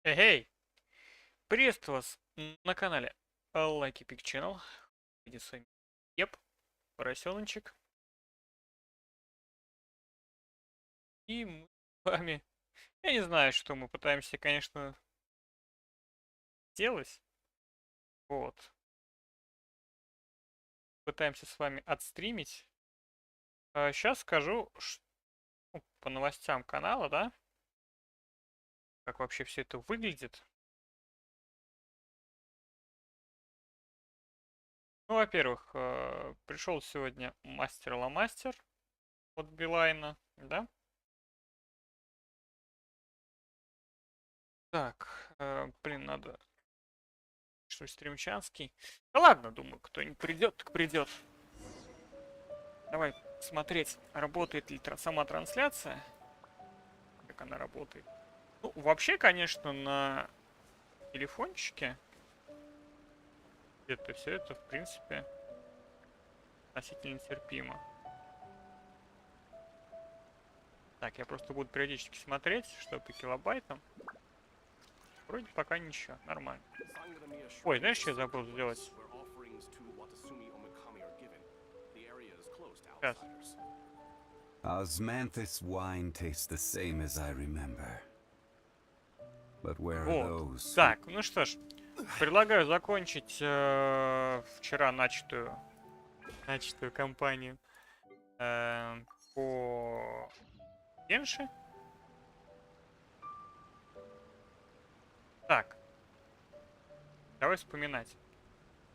Эй, приветствую вас на канале Лайки Пик Channel. Видит с вами Еп, поросеночек. И мы с вами... Я не знаю, что мы пытаемся, конечно, сделать. Вот. Пытаемся с вами отстримить. Сейчас скажу по новостям канала, да? Как вообще все это выглядит. Ну, во-первых, пришел сегодня мастер-ломастер от Билайна, да? Так, блин, надо... Что стримчанский? Да ладно, думаю, кто-нибудь придет, так придет. Давай смотреть, работает ли сама трансляция. Как она работает. Ну, вообще, конечно, на телефончике где-то все это, в принципе, относительно терпимо. Так, я просто буду периодически смотреть, что по килобайтам. Вроде пока ничего, нормально. Ой, знаешь, что я забыл сделать? Сейчас. Osmanthus wine tastes the same as I remember. But where are Вот. those? Так, ну что ж, предлагаю закончить вчера начатую кампанию по Генши. Так, давай вспоминать.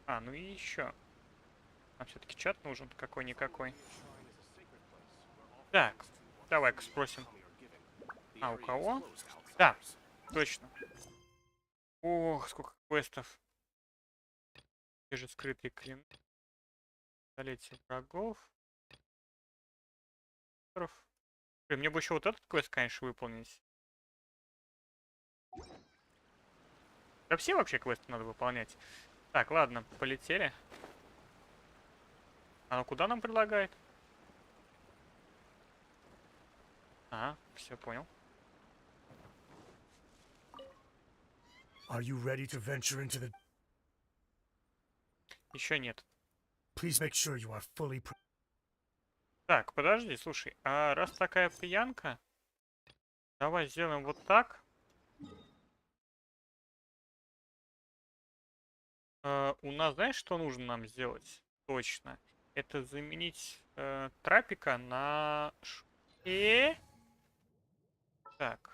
Ну и еще. Нам все-таки чат нужен какой-никакой. Так, давай-ка спросим. У кого? Да, точно. Ох, сколько квестов. Те же скрытые клины. Столетие врагов. Блин, мне бы еще вот этот квест, конечно, выполнить. Да все вообще квесты надо выполнять. Так, ладно, полетели. Ну куда нам предлагает? Все понял. Are you ready to venture into the... Еще нет. Please make sure you are fully... Так, подожди, слушай, раз такая пьянка, давай сделаем вот так. У нас, знаешь, что нужно нам сделать? Точно. Это заменить трапика на... Так.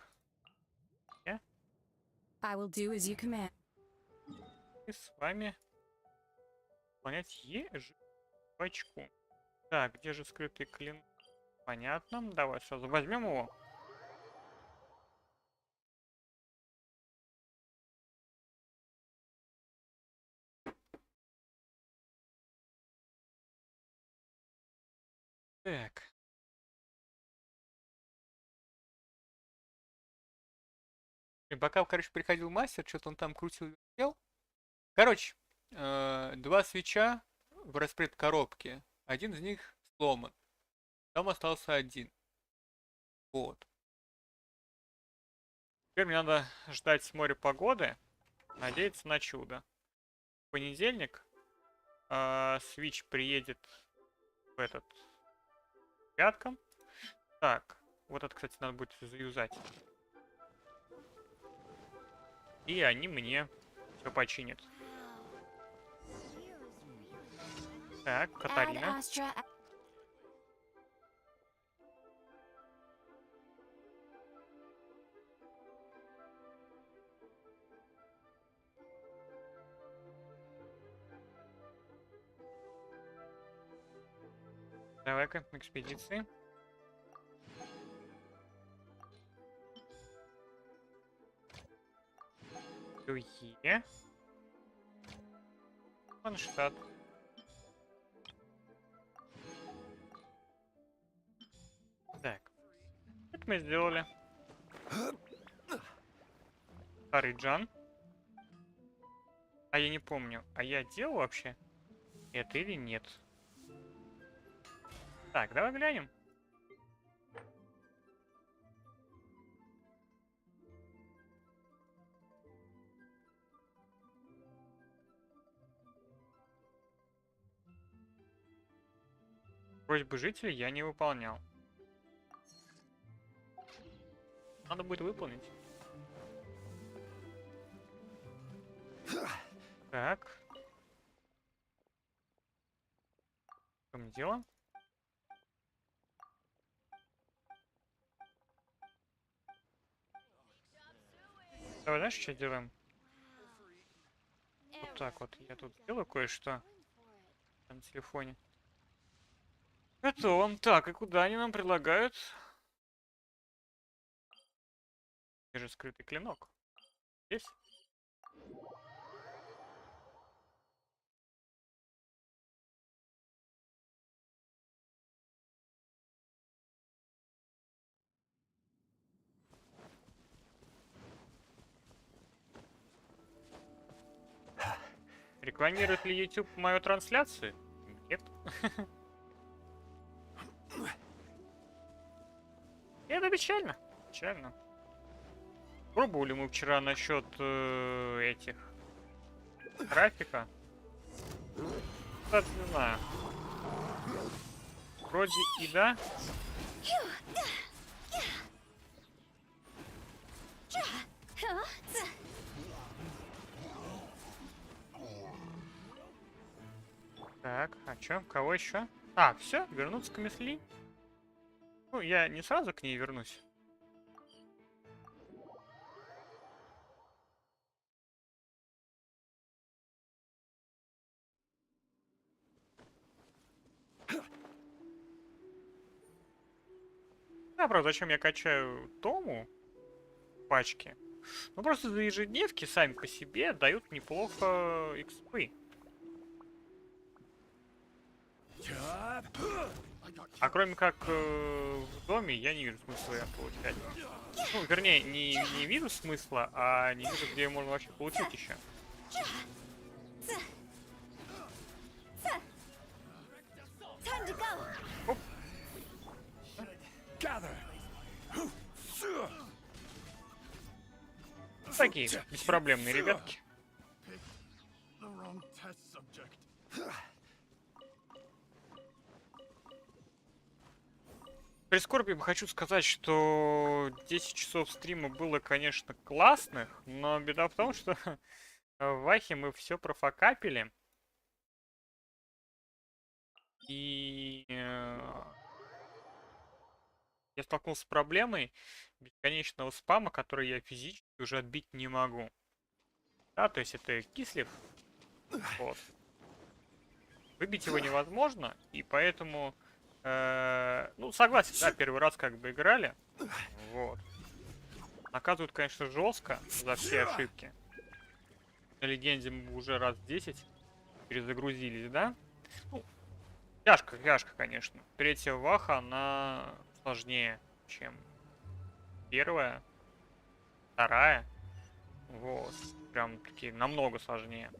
I will do as you command. И с вами выполнять ежечку. Так, где же скрытый клин? Понятно. Давай сразу возьмем его. Так. И пока, короче, приходил мастер, что-то он там крутил. Короче, 2 свеча в распред коробке. Один из них сломан. Там остался один. Вот. Теперь мне надо ждать с моря погоды. Надеяться на чудо. В понедельник свич приедет в этот пятком. Так, вот это, кстати, надо будет заюзать. И они мне все починят. Так, Катарина. Давай-ка, экспедиции. Другие. Манштадт. Так. Это мы сделали. Старый Джан. Я не помню. Я делал вообще это или нет? Так, давай глянем. Просьбы жителей я не выполнял. Надо будет выполнить. Так. Что мне дело? Давай, знаешь, что делаем? Вот так вот. Я тут сделаю кое-что на телефоне. Готово. Так, и куда они нам предлагают? Где же скрытый клинок? Здесь? Рекламирует ли YouTube мою трансляцию? Нет. Это печально. Печально. Пробовали мы вчера насчет этих графика. Кстати, не знаю. Вроде и да. Так, а чё? Кого еще? А, все, вернуться к Мисли. Ну, я не сразу к ней вернусь. Да, правда, зачем я качаю Тому в пачке? Ну, просто за ежедневки сами по себе дают неплохо экспы. А кроме как в доме, я не вижу смысла ее получать. Ну, вернее, не вижу смысла, а не вижу, где ее можно вообще получить еще. Оп. Такие беспроблемные ребятки. При скорби хочу сказать, что 10 часов стрима было, конечно, классных, но беда в том, что в Ахе мы все профокапили. И я столкнулся с проблемой бесконечного спама, который я физически уже отбить не могу. Да, то есть это кислив. Вот. Выбить его невозможно, и поэтому... ну, согласен, да, первый раз как бы играли. Вот. Наказывают, конечно, жестко за все ошибки. На легенде мы уже раз 10 перезагрузились, да? Ну, тяжко, конечно. Третья ваха, она сложнее, чем первая, вторая. Вот. Прям такие намного сложнее.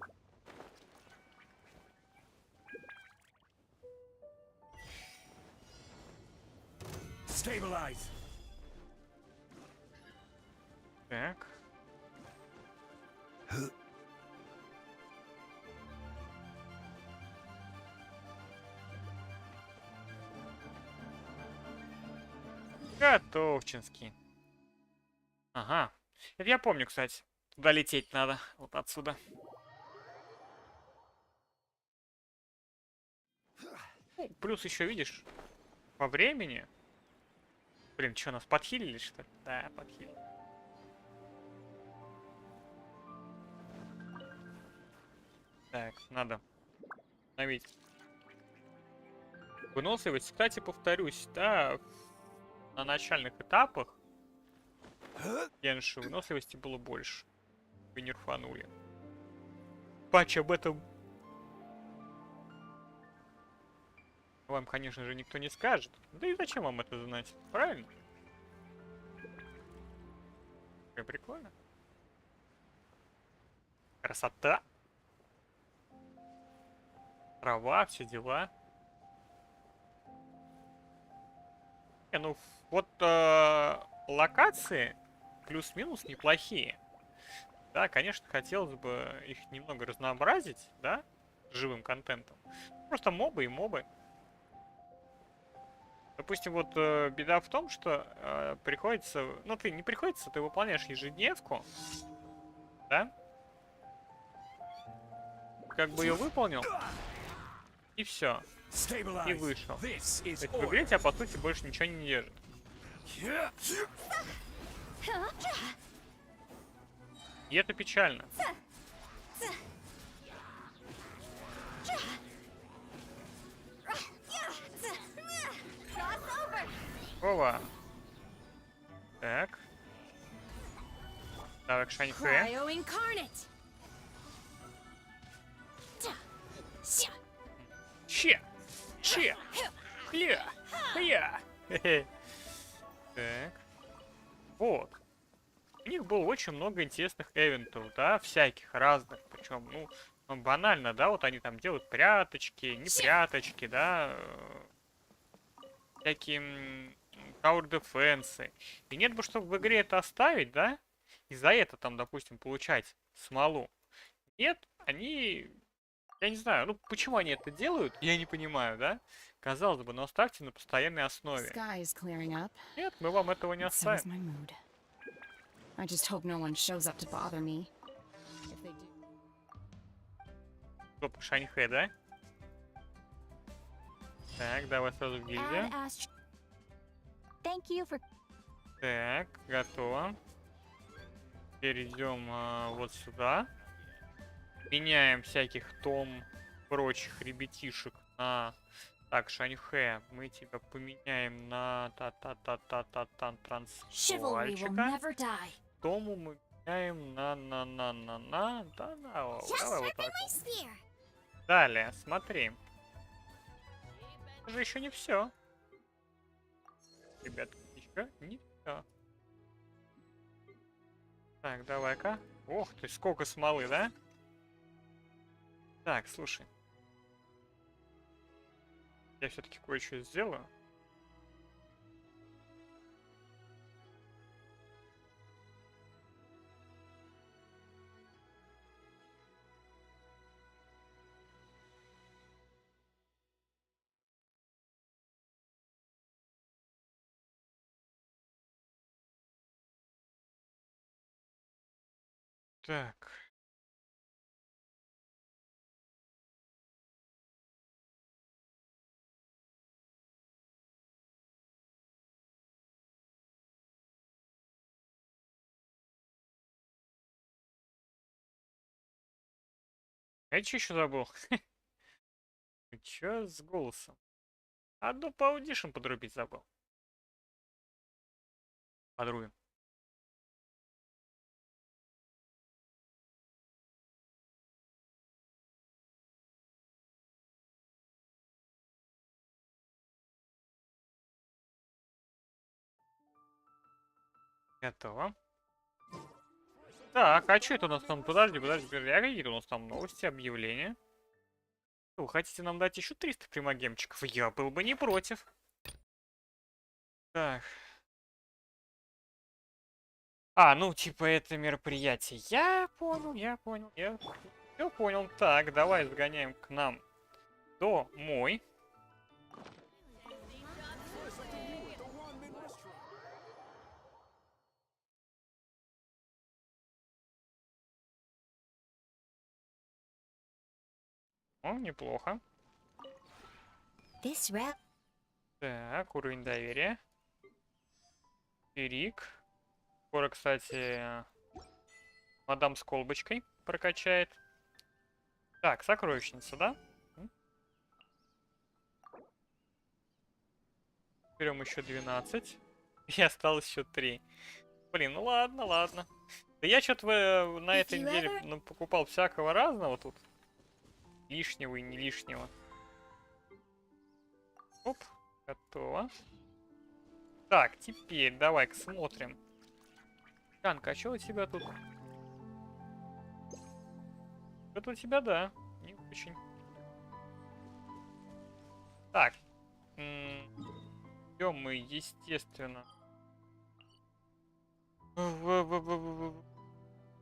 Stabilize. Так. Готовчинский. Ага. Это я помню, кстати. Туда лететь надо. Вот отсюда. Ну, плюс еще, видишь, по времени. Блин, что, нас подхилили, что ли? Да, подхилили. Так, надо обновить выносливость. Кстати, повторюсь, да, на начальных этапах Генши выносливости было больше. Вы нерфанули. Патч об этом вам, конечно же, никто не скажет. Да и зачем вам это знать? Правильно? Прикольно. Красота. Трава, все дела. Ну, вот локации плюс-минус неплохие. Да, конечно, хотелось бы их немного разнообразить, да, живым контентом. Просто мобы и мобы. допустим, вот беда в том, что приходится... Ну, ты не приходится, ты выполняешь ежедневку, да? Как бы ее выполнил, и все. И Stabilize. вышел. То This is есть в игре order. тебя, по сути, больше ничего не держит. И это печально. Ова. Так. Так, Шаньхэ. Cryo incarnate. Че! Че! Хля! Хля! Хе-хе. Так. Вот. У них было очень много интересных эвентов, да, всяких разных. Причем, ну, банально, да, вот они там делают пряточки, не пряточки, да. Всякие Tower Defense. И нет бы, чтобы в игре это оставить, да? И за это там, допустим, получать смолу. Нет, они... Я не знаю, ну почему они это делают, я не понимаю, да? Казалось бы, но оставьте на постоянной основе. Sky is clearing up. Нет, мы вам этого не So is оставим. my mood. I just hope no one shows up to bother me. If they do. Стоп, Шаньхэ, да? Так, давай сразу в гильдию. Thank you for... Так, готово. Теперь идем вот сюда. Меняем всяких том, прочих ребятишек на... Так, Шаньхэ, мы тебя поменяем на Chivalry will трансвальщика. never die. Тому мы меняем на... Да, давай вот так. Далее, смотри. Это же еще не все. Ребятки, еще не все. Так, давай-ка. Ох ты, сколько смолы, да? Так, слушай. Я все-таки кое-что сделаю. Так. Я что еще забыл? Че с голосом? Одну по аудишн подрубить забыл. Подрубим. Готово. Так, а что это у нас там? Подожди, а какие-то у нас там новости, объявления? Вы хотите нам дать еще 300 примагемчиков? Я был бы не против. Так. А, ну, типа, это мероприятие. Я понял, я все понял. Так, давай сгоняем к нам домой. О, неплохо. This rep... Так, уровень доверия. Перик. Скоро, кстати, мадам с колбочкой прокачает. Так, сокровищница, да? Берем еще 12. И осталось еще 3. Блин, ну ладно, ладно. Да я что-то на этой неделе покупал всякого разного тут. Лишнего и не лишнего. Оп, готово. Так, теперь давай-ка смотрим. Янка, а что у тебя тут? Это у тебя, да. Не очень. Так. Идем мы, естественно.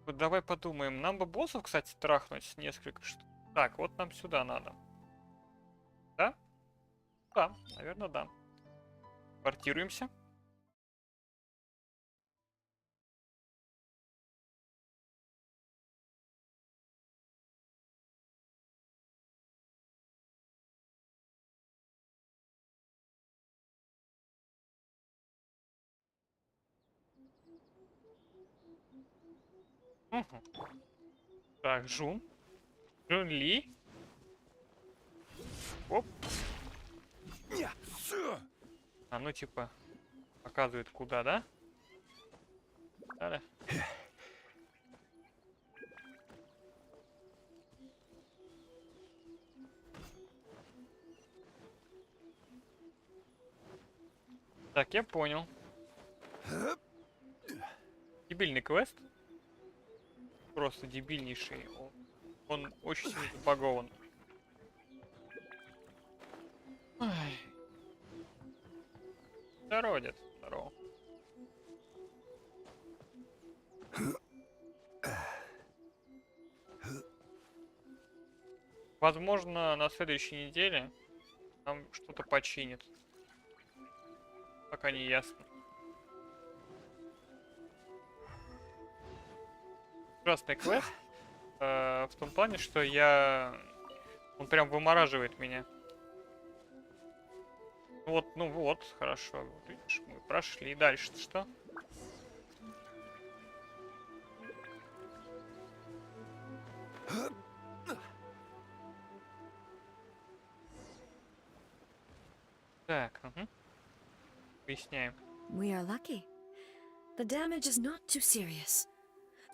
Давай подумаем. Нам бы боссов, кстати, трахнуть несколько штук. Так, вот нам сюда надо. Да? Да, наверное, да. Портируемся. Мгм. Так, Жун. Жун Ли. Оп. А ну типа показывает куда, да? Да-да. Так, я понял. Дебильный квест. Просто дебильнейший. Он очень сильно забагован. Ай. Здорово, дед. Здорово. Возможно, на следующей неделе нам что-то починит. Пока не ясно. Ужасный квест. В том плане, что он прям вымораживает меня. Ну вот, хорошо. Видишь, мы прошли. Дальше что? Так, угу. Поясняем. We are lucky. The damage is not too serious.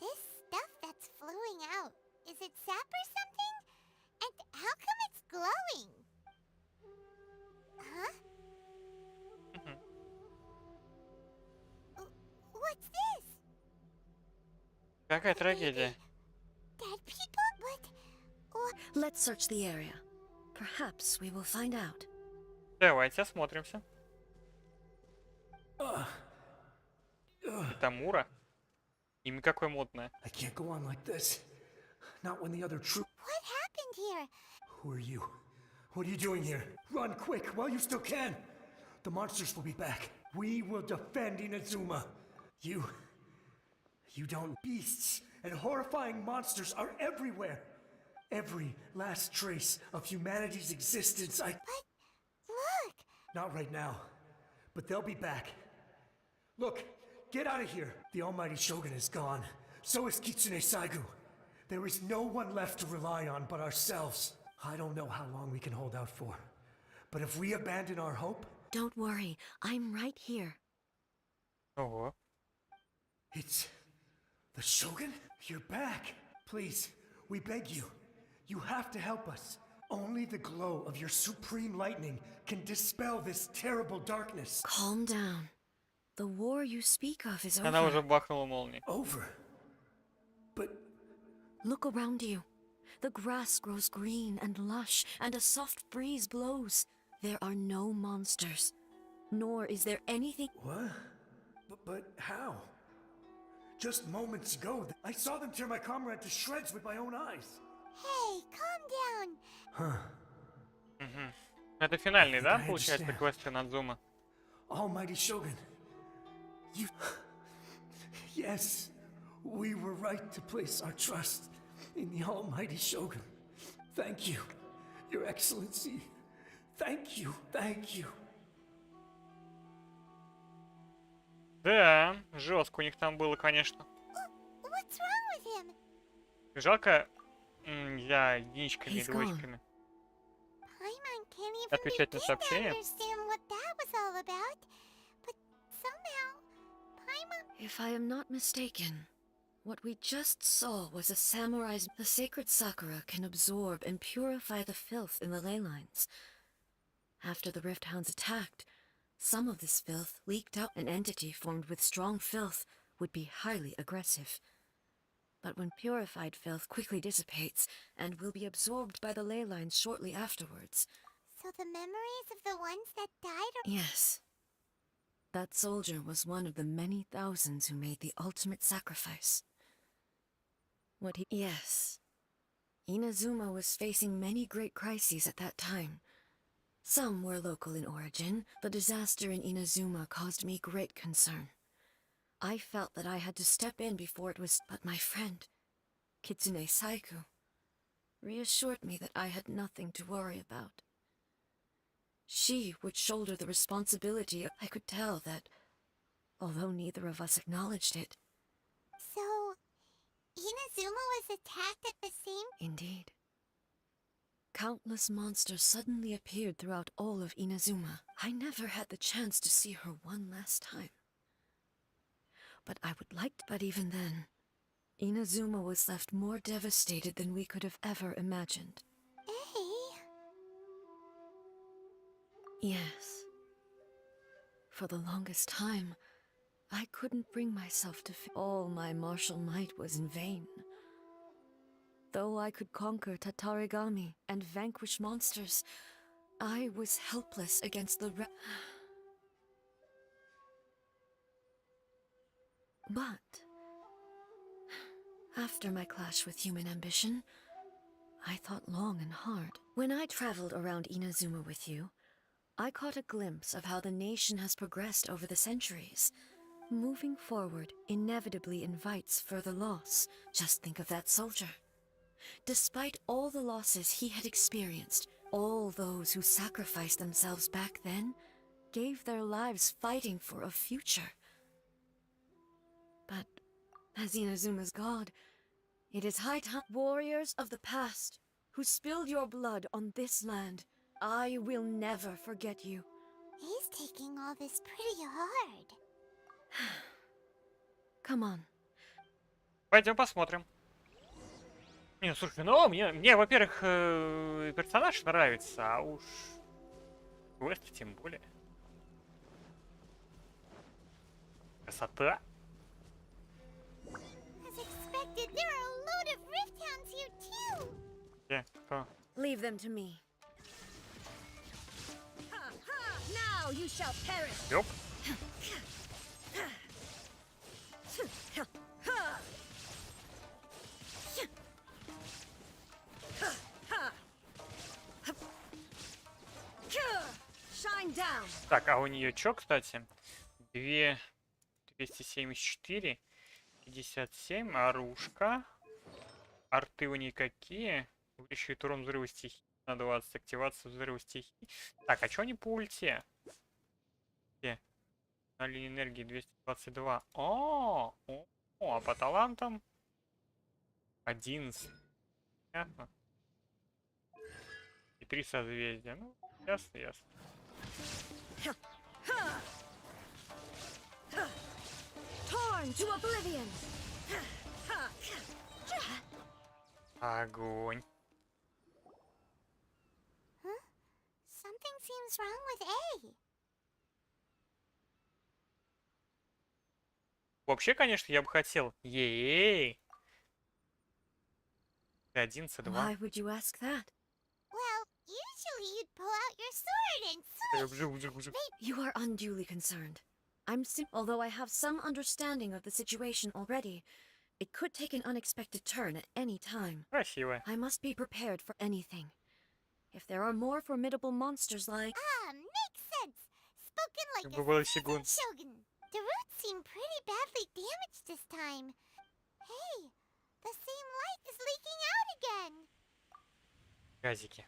This stuff that's flowing out, is it sap or something? And how come it's glowing? Huh? Мгм. What's this? Какая трагедия. Dead people? What? Let's search the area. Perhaps we will find out. Давайте осмотримся. Тамура. Имя какое модное. I can't go on like this. Not when the other troop. What happened here? Who are you? What are you doing here? Run quick while you still can. The monsters will be back. We will defend Inazuma. You don't. Beasts and horrifying monsters are everywhere. Every last trace of humanity's existence. Look! Not right now, but they'll be back. Look, get out of here. The almighty Shogun is gone. So is Kitsune Saigu. There is no one left to rely on but ourselves. I don't know how long we can hold out for. But if we abandon our hope... Don't worry, I'm right here. Ого. It's... the Shogun? You're back. Please, we beg you. You have to help us. Only the glow of your supreme lightning can dispel this terrible darkness. Calm down. The war you speak of is Она уже over. бахнула молнией. Over? But... Look around you. The grass grows green and lush, and a soft breeze blows. There are no monsters. Nor is there anything... What? But how? Just moments ago, I saw them tear my comrade to shreds with my own eyes. Hey, calm down. Угу. Это финальный, да, I получается, understand. квест Инадзума? Almighty Shogun. You... Yes, we were right to place our trust in the Almighty Shogun. Thank you, Your Excellency. Thank you, thank you. Да, жестко у них там было, конечно. What's wrong with him? Жалко, я единичками и He's gone. двоечками. Paimon can't even Отвечать на begin to сообщения. understand what that was all about. But somehow, Paimon... If I am not mistaken, what we just saw was a samurai's... The sacred Sakura can absorb and purify the filth in the ley lines. After the Rift Hounds attacked, some of this filth leaked out. An entity formed with strong filth would be highly aggressive. But when purified filth quickly dissipates and will be absorbed by the ley lines shortly afterwards. So the memories of the ones that died are... Yes. That soldier was one of the many thousands who made the ultimate sacrifice. Yes. Inazuma was facing many great crises at that time. Some were local in origin. The disaster in Inazuma caused me great concern. I felt that I had to step in before it was... But my friend, Kitsune Saiku, reassured me that I had nothing to worry about. She would shoulder the responsibility. I could tell that, although neither of us acknowledged it... So, Inazuma was attacked at the same... Indeed. Countless monsters suddenly appeared throughout all of Inazuma. I never had the chance to see her one last time. But I would like to... But even then, Inazuma was left more devastated than we could have ever imagined. Hey, Yes. For the longest time, I couldn't bring myself to all my martial might was in vain. Though I could conquer Tatarigami and vanquish monsters, I was helpless against the But after my clash with human ambition, I thought long and hard. When I traveled around Inazuma with you, I caught a glimpse of how the nation has progressed over the centuries. Moving forward inevitably invites further loss. Just think of that soldier. Despite all the losses he had experienced, all those who sacrificed themselves back then gave their lives fighting for a future. But as Inazuma's god, it is high time. Warriors of the past, who spilled your blood on this land, I will never forget you. he's taking all this pretty hard. Come on. Пойдем посмотрим. Не, ну слушай, ну мне во-первых, персонаж нравится, а уж квесты тем более. Красота. As expected, there are a load of rift hounds here too. Где? Кто? Leave them to me. Now you shall perish. Ёп. Shine down. Так, а у нее чё, кстати? 274, 57, оружка. Арты у нее какие? Увеличивает урон взрыва стихий на 20, активация взрыва стихий. Так, а чё они по ульте? Где? На линии энергии 222. А по талантам 11. Понятно. И 3 созвездия. Ну, ясно, ясно. Torn to oblivion. Огонь. Huh? Something seems wrong with A. Вообще, конечно, я бы хотел. Ей. 11-2. Why would you ask that? Well, usually you'd pull out your sword and switch. You are unduly concerned. Although I have some understanding of the situation already, it could take an unexpected turn at any time. Красиво. I must be prepared for anything. If there are more formidable monsters like... Makes sense. Spoken like Как бы было a секунд. seasoned shogun. The roots seem pretty badly damaged this time. Hey, the same light is leaking out again. Газики.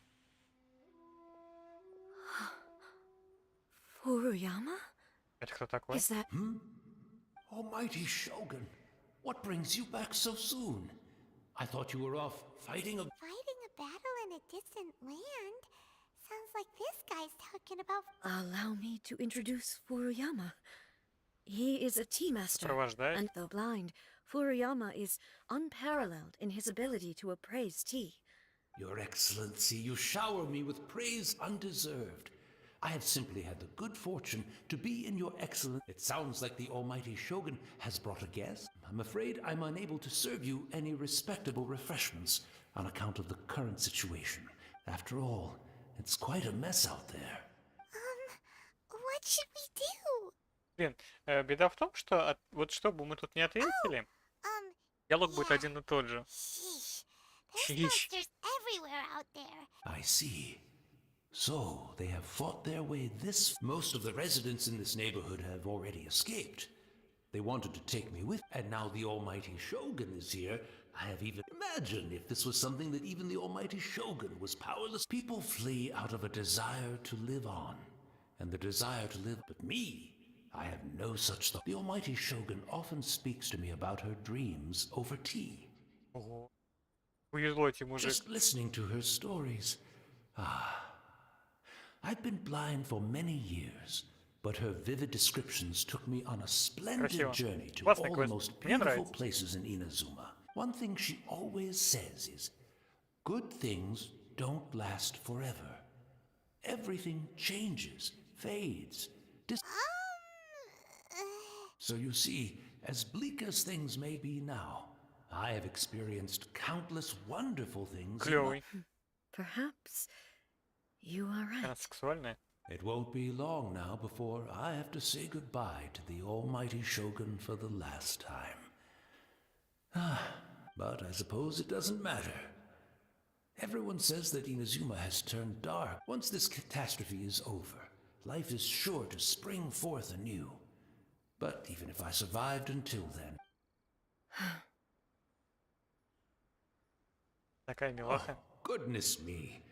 Furuyama? Это кто такой? Is that... Almighty Shogun, what brings you back so soon? I thought you were off fighting a... Fighting a battle in a distant land? Sounds like this guy's talking about... Allow me to introduce Furuyama. He is a tea master, Сопровождает. and though blind, Furuyama is unparalleled in his ability to appraise tea. Your Excellency, you shower me with praise undeserved. I have simply had the good fortune to be in your excellent... It sounds like the Almighty Shogun has brought a guest. I'm afraid I'm unable to serve you any respectable refreshments on account of the current situation. After all, it's quite a mess out there. What should we do? Блин, беда в том, что вот что бы мы тут не ответили, диалог будет один и тот же. Sheesh. There's Sheesh. monsters everywhere out there. I see. So, they have fought their way this... Most of the residents in this neighborhood have already escaped. They wanted to take me with, and now the almighty Shogun is here. I have even imagined if this was something that even the almighty Shogun was powerless. People flee out of a desire to live on, and the desire to live. But me, I have no such thought. The almighty Shogun often speaks to me about her dreams over tea. Ого. Повезло тебе, мужик. Just listening to her stories. I've been blind for many years, but her vivid descriptions took me on a splendid Красиво. journey to Классный all the квест. most Мне beautiful нравится. places in Inazuma. One thing she always says is, good things don't last forever. Everything changes, fades, So you see, as bleak as things may be now, I have experienced countless wonderful things. Клевый. Perhaps you are right. Она сексуальная. It won't be long now before I have to say goodbye to the almighty Shogun for the last time. But I suppose it doesn't matter. Everyone says that Inazuma has turned dark. Once this catastrophe is over, life is sure to spring forth anew. But even if I survived until then... Такая милаха. Goodness me.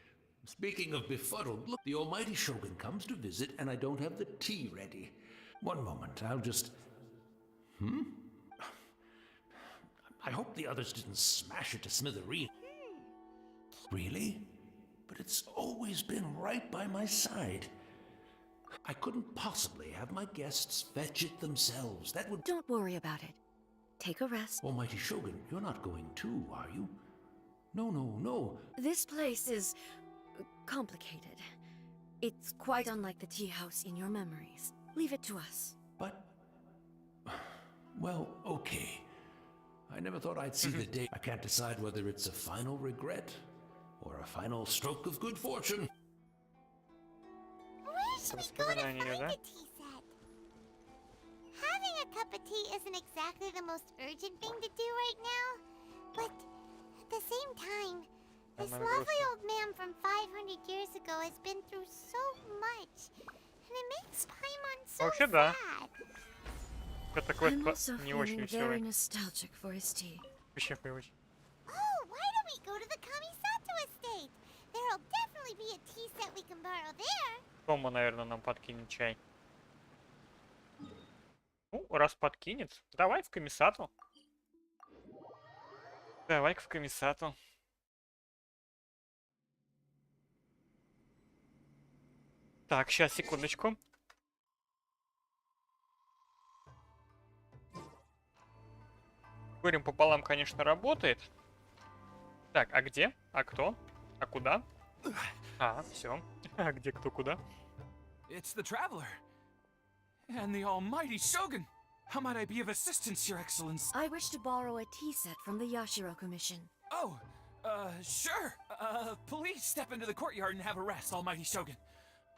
Speaking of befuddled, look, the almighty Shogun comes to visit and I don't have the tea ready. One moment, I'll just... I hope the others didn't smash it to smithereens. Really? But it's always been right by my side. I couldn't possibly have my guests fetch it themselves. That would... Don't worry about it. Take a rest. Almighty Shogun, you're not going too, are you? No, no, no. This place is complicated. It's quite unlike the tea house in your memories. Leave it to us. But... Well, okay. I never thought I'd see the day. I can't decide whether it's a final regret or a final stroke of good fortune. Where should we go to Воспоминания, find да? a tea set? Having a cup of tea isn't exactly the most urgent thing to do right now, but at the same time, this Она lovely грустная. old man from 500 years ago has been through so much, and it makes Paimon so Вообще, да. sad. Это квест I'm also не очень feeling very веселый. nostalgic for his tea. Вообще хуёвый. Oh, why don't we go to the Kamisato estate? There'll definitely be a tea set we can borrow there. Тома, наверное, нам подкинет чай. Ну, раз подкинет, давай в комиссату. Давай-ка в комиссату. Так, сейчас, секундочку. Горем пополам, конечно, работает. Так, а где? А кто? А куда? А, все. А где, кто, куда? It's the Traveler. And the almighty Shogun. How might I be of assistance, Your Excellence? I wish to borrow a tea set from the Yashiro Commission. Oh, sure. Please step into the courtyard and have a rest, almighty Shogun.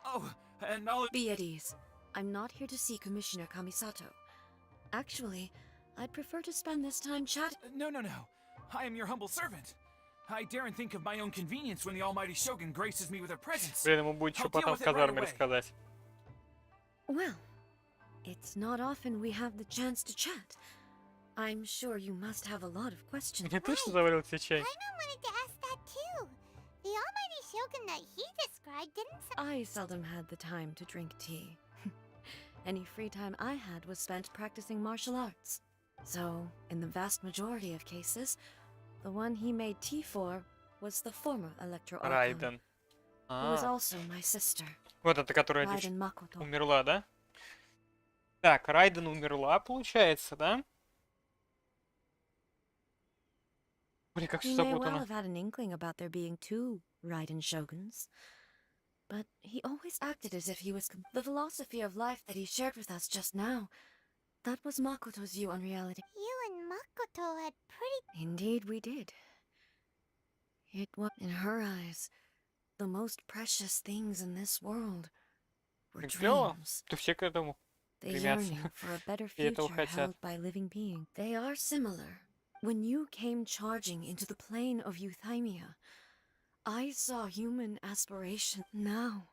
Oh, and I'll... Be at ease. I'm not here to see Commissioner Kamisato. Actually, I'd prefer to spend this time chatting. No. I am your humble servant. I daren't think of my own convenience when the almighty Shogun graces me with her presence. Блин, ему будет что I'll deal потом with в it right казарме away. рассказать. Well, it's not often we have the chance to chat. I'm sure you must have a lot of questions. Мне точно заварил тебе чай? Paimon wanted to ask that too. The almighty Shogun that he described didn't sound... I seldom had the time to drink tea. Any free time I had was spent practicing martial arts. So, in the vast majority of cases, the one he made tea for was the former Electro Archon, Райден. who was А, also my sister, вот это, которая Raiden Makoto. умерла, да? Так, Райден умерла, получается, да? Блин, как все He may well запутано. have had an inkling about there being two Raiden Shoguns, but he always acted as if he was... The philosophy of life that he shared with us just now, that was Makoto's view on reality. You and Makoto had pretty... Indeed we did. It was, in her eyes, the most precious things in this world were Блин, клево. dreams. То все к этому The стремятся. yearning for a better И этого future хотят. held by living beings. They are similar. When you came charging into the plane of Euthymia, I saw human aspiration now.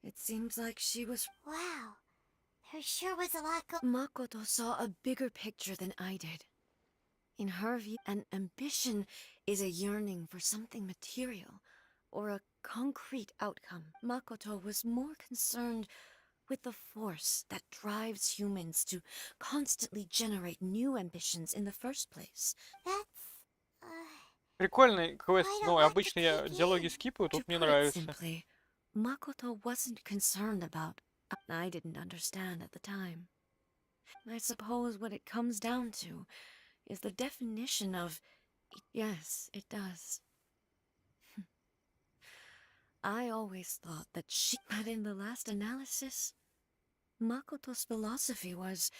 It seems like she was... Wow. There sure was a lot Makoto saw a bigger picture than I did. In her view, an ambition is a yearning for something material, or a concrete outcome. Makoto was more concerned with the force that drives humans to constantly generate new ambitions in the first place. That's... Прикольный квест, I don't но like обычно the я TP. диалоги скипаю, To тут мне put it нравится. simply, Makoto wasn't concerned about... I didn't understand at the time. I suppose what it comes down to is the definition of... Yes, it does. I always thought that she... But in the last analysis, Makoto's philosophy was,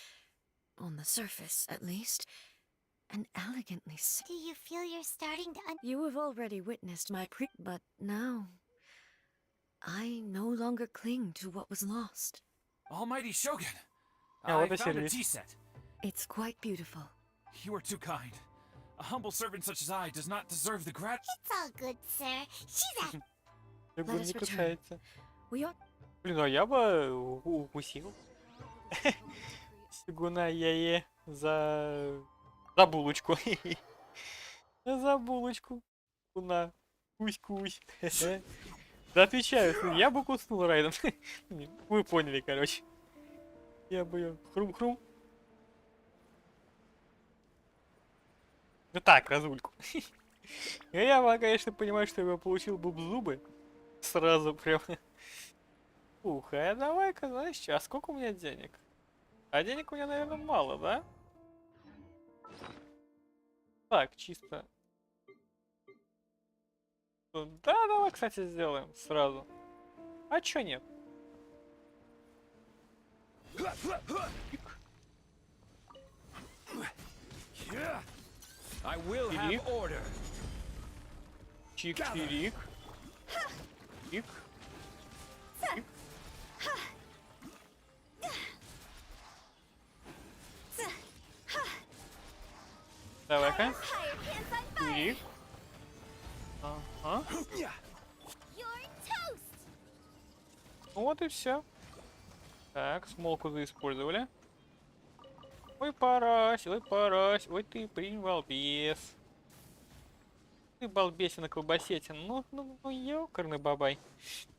on the surface at least, an elegantly... Do you feel you're starting to You have already witnessed my but now... I no longer cling to what was lost. Almighty Shogun! Yeah, I what is found a it? tea set. It's quite beautiful. You are too kind. A humble servant such as I does not deserve the It's all good, sir. She's a... Фигура Let us не return. кусается. We ought... Блин, а я бы укусил. Сигуна я за булочку. За булочку. Куна. Кусь-кусь. Да отвечаю, я бы куснул Райден. Вы поняли, короче. Я бы ее хрум-хрум. Ну так, разульку. Я, конечно, понимаю, что я получил бы в зубы. Сразу прям. Ух, а давай-ка, знаешь что, а сколько у меня денег? А денег у меня, наверное, мало, да? Так, чисто. Да, давай, кстати, сделаем сразу. А чё нет? I will have order. Чик-чирик. Чик. Чик. Давай-ка. Чирик. Ага. Ну вот и все. Так, смолку заиспользовали. Ой, парась, ой, парась, ой, ты, блин, балбес. Ты балбесина колбасетин. Ну, ёкарный бабай.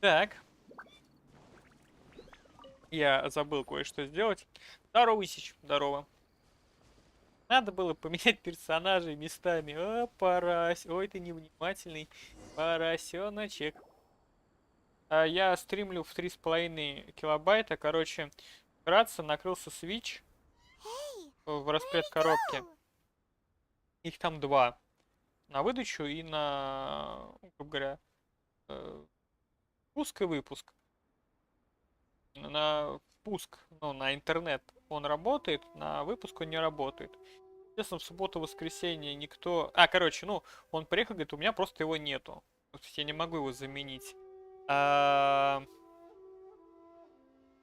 Так. Я забыл кое-что сделать. Здорово, Исич, здорово. Надо было поменять персонажей местами. О, парась, ой, ты невнимательный поросеночек. Я стримлю в 3,5 килобайта. Короче, вкратце накрылся свич в распред коробке. Их там 2. На выдачу и на, грубо говоря, впуск и выпуск. На впуск, ну, на интернет он работает, на выпуск он не работает. Естественно, в субботу-воскресенье никто... короче, ну, он приехал, говорит, у меня просто его нету. То есть я не могу его заменить.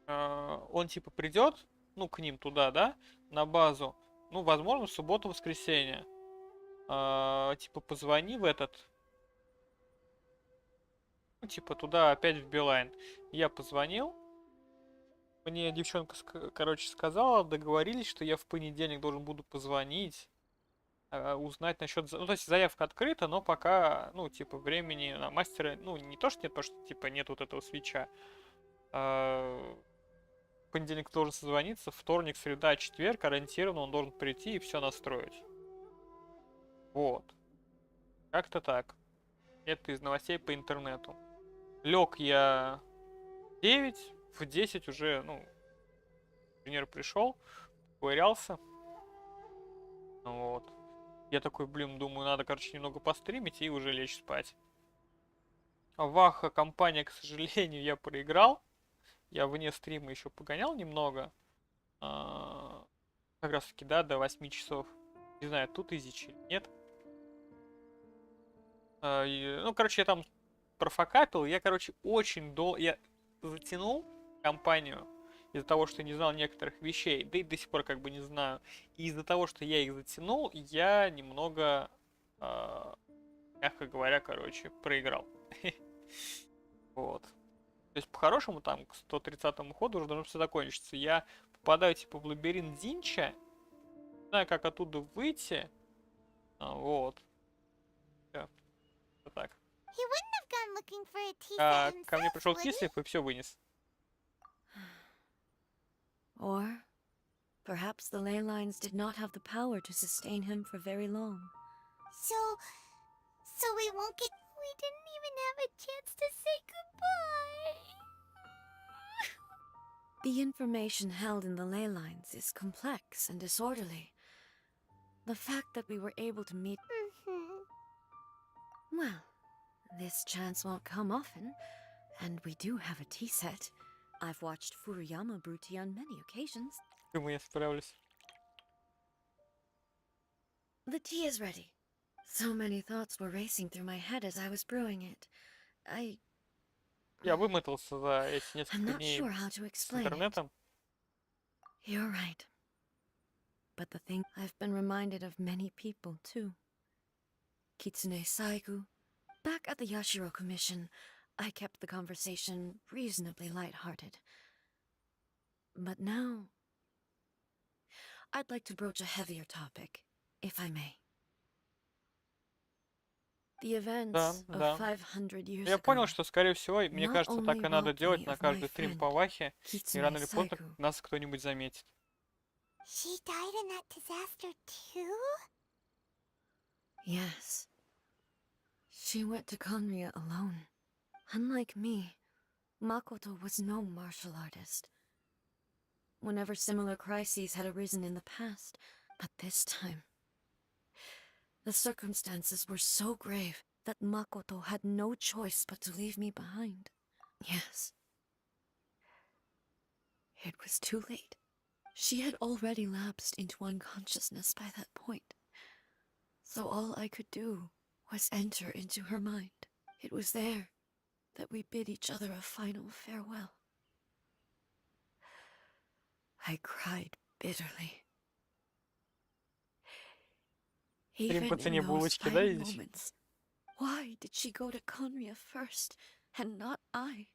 Он типа придет, ну, к ним туда, да, на базу. Ну, возможно, в субботу-воскресенье. Типа, позвони в этот... Ну, типа, туда опять в Билайн. Я позвонил. Мне девчонка, короче, сказала, договорились, что я в понедельник должен буду позвонить, узнать насчет... Ну, то есть заявка открыта, но пока, ну, типа, времени на мастера... Ну, не то, что нет, потому что, типа, нет вот этого свитча. В понедельник должен созвониться, вторник, среда, четверг, ориентированно он должен прийти и все настроить. Вот. Как-то так. Это из новостей по интернету. Лег я 9, в 10 уже, ну, инженер пришел, ковырялся. Вот. Я такой, блин, думаю, надо, короче, немного постримить и уже лечь спать. Ваха компания, к сожалению, я проиграл. Я вне стрима еще погонял немного. Как раз таки, да, до 8 часов. Не знаю, тут изичи или нет. Ну, короче, я там профокапил. Я, короче, очень долго... Я затянул компанию из-за того, что я не знал некоторых вещей. Да и до сих пор как бы не знаю. И из-за того, что я их затянул, я немного мягко говоря, короче, проиграл. Вот. То есть, по-хорошему, там, к 130-му ходу уже должно все закончиться. Я попадаю, типа, в лабиринт Динча. Не знаю, как оттуда выйти. Вот. Всё. Вот так. He wouldn't have gone looking for a tea set Ко мне himself, пришел would he? Кислив и все вынес. Or perhaps the ley lines did not have the power to sustain him for very long. So we won't get. We didn't even have a chance to say goodbye. The information held in the ley lines is complex and disorderly. The fact that we were able to meet... Well, this chance won't come often, and we do have a tea set. I've watched Furuyama brew tea on many occasions. Думаю, я справлюсь. The tea is ready. So many thoughts were racing through my head as I was brewing it. Я вымотался за эти I'm несколько not дней sure how to с explain it. интернетом. You're right. But the thing, I've been reminded of many people too. Kitsune Saigu. Back at the Yashiro Commission, I kept the conversation reasonably light-hearted. But now, I'd like to broach a heavier topic, if I may. The events Да. of 500 years Я понял, ago. что, скорее всего, мне not кажется, так only и надо robbed делать me на of каждый my стрим friend, по Вахе, и Kitsune рано или поздно Saigu. нас кто-нибудь заметит. She died in that disaster too? Yes. She went to Konria alone. Unlike me, Makoto was no martial artist. Whenever similar crises had arisen in the past, but this time, the circumstances were so grave that Makoto had no choice but to leave me behind. Yes. It was too late. She had already lapsed into unconsciousness by that point. So all I could do was enter into her mind. It was there that we bid each other a final farewell. I cried bitterly. Стрим по Even цене in those булочки, да, final видите? moments, why did she go to Konria first and not I?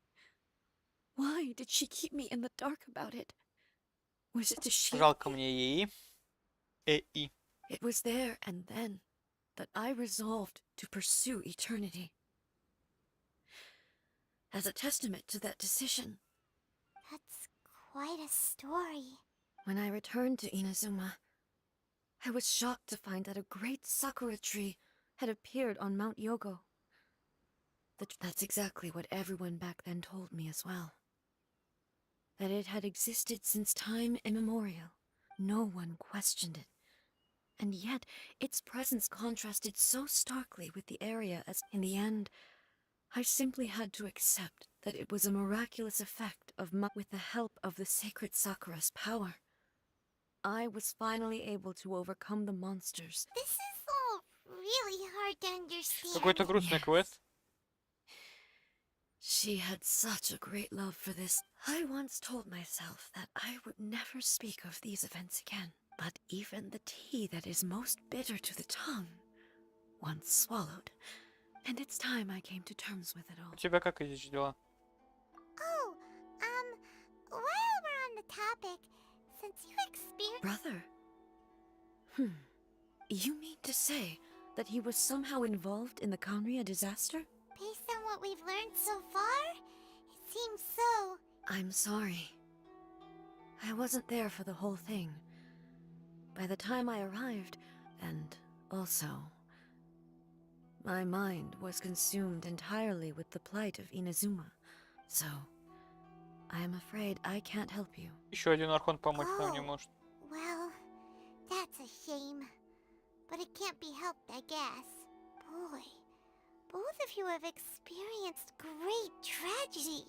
Why did she keep me in the dark about it? Was it to shield Жалко me? мне ЕИ. ЭИ. It was there and then that I resolved to pursue eternity. As a testament to that decision, That's quite a story. when I returned to Inazuma, I was shocked to find that a great sakura tree had appeared on Mount Yogo. That's exactly what everyone back then told me as well. That it had existed since time immemorial. No one questioned it. And yet, its presence contrasted so starkly with the area as, in the end, I simply had to accept that it was a miraculous effect of with the help of the sacred Sakura's power. I was finally able to overcome the monsters. This is all really hard to understand. Какой-то грустный квест. She had such a great love for this. I once told myself that I would never speak of these events again. But even the tea that is most bitter to the tongue, once swallowed, and it's time I came to terms with it all. У тебя как идут дела? Oh, while we're on the topic, since you experienced... Brother? You mean to say that he was somehow involved in the Konria disaster? Based on what we've learned so far, it seems so. I'm sorry. I wasn't there for the whole thing. By the time I arrived, and also, my mind was consumed entirely with the plight of Inazuma, so I am afraid I can't help you. Еще один архон помочь нам не может. Well, that's a shame. But it can't be helped, I guess. Boy, both of you have experienced great tragedy.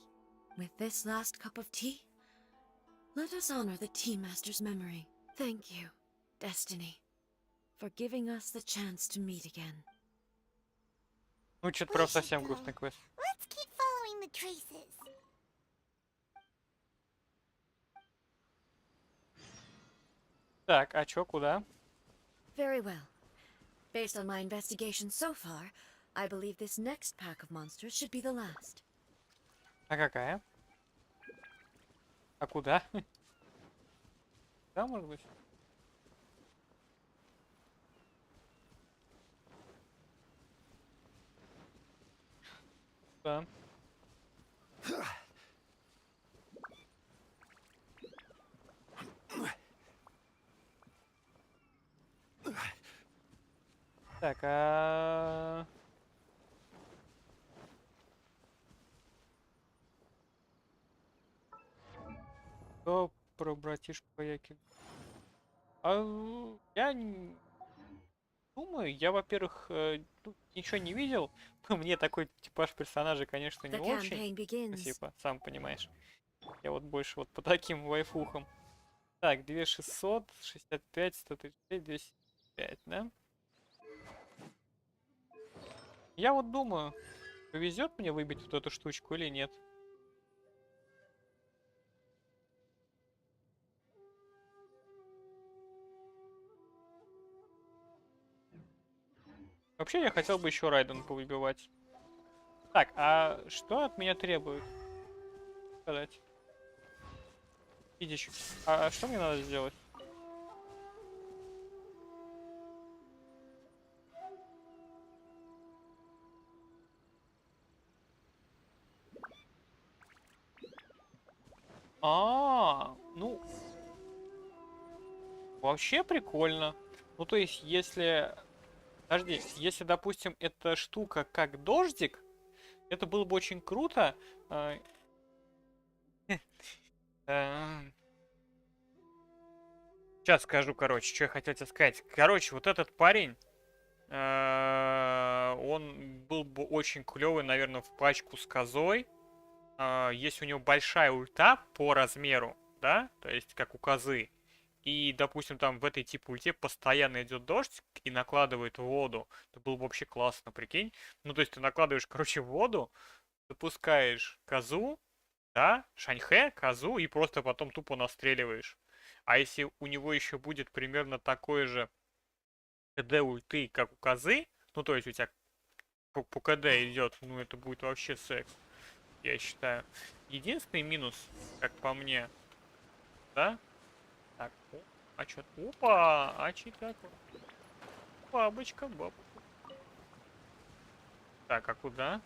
With this last cup of tea, let us honor the Tea Master's memory. Thank you, Destiny, for giving us the chance to meet again. Ну, что-то прям совсем грустный квест. Let's keep following the traces. Так, а чё, куда? Very well. Based on my investigation so far, I believe this next pack of monsters should be the last. А какая? А куда? Да, может быть? Да. Так, Что про братишку Яки? Я думаю, я, во-первых, ничего не видел. Мне такой типаж персонажа, конечно, не The очень. campaign begins. Спасибо, сам понимаешь. Я вот больше вот по таким вайфухам. Так, 2600, 65, 136, 205, да? Я вот думаю, повезет мне выбить вот эту штучку или нет. Вообще, я хотел бы еще Райден повыбивать. Так, а что от меня требует? Сказать. Идиш. А что мне надо сделать? Ну, вообще прикольно. Ну, то есть, если... Подожди, если, допустим, эта штука как дождик, это было бы очень круто. Сейчас скажу, короче, что я хотел тебе сказать. Короче, вот этот парень, он был бы очень клевый, наверное, в пачку с козой. Если у него большая ульта по размеру, да, то есть как у козы, и, допустим, там в этой типа ульте постоянно идет дождь и накладывает воду, это было бы вообще классно, прикинь. Ну, то есть ты накладываешь, короче, воду, запускаешь козу, да, шаньхэ, козу, и просто потом тупо настреливаешь. А если у него еще будет примерно такой же КД ульты, как у козы, ну, то есть у тебя по КД идет, ну, это будет вообще секс, я считаю. Единственный минус, как по мне, да? Так, а чё? Опа! А чё такое? Бабочка, бабочка. Так, а куда?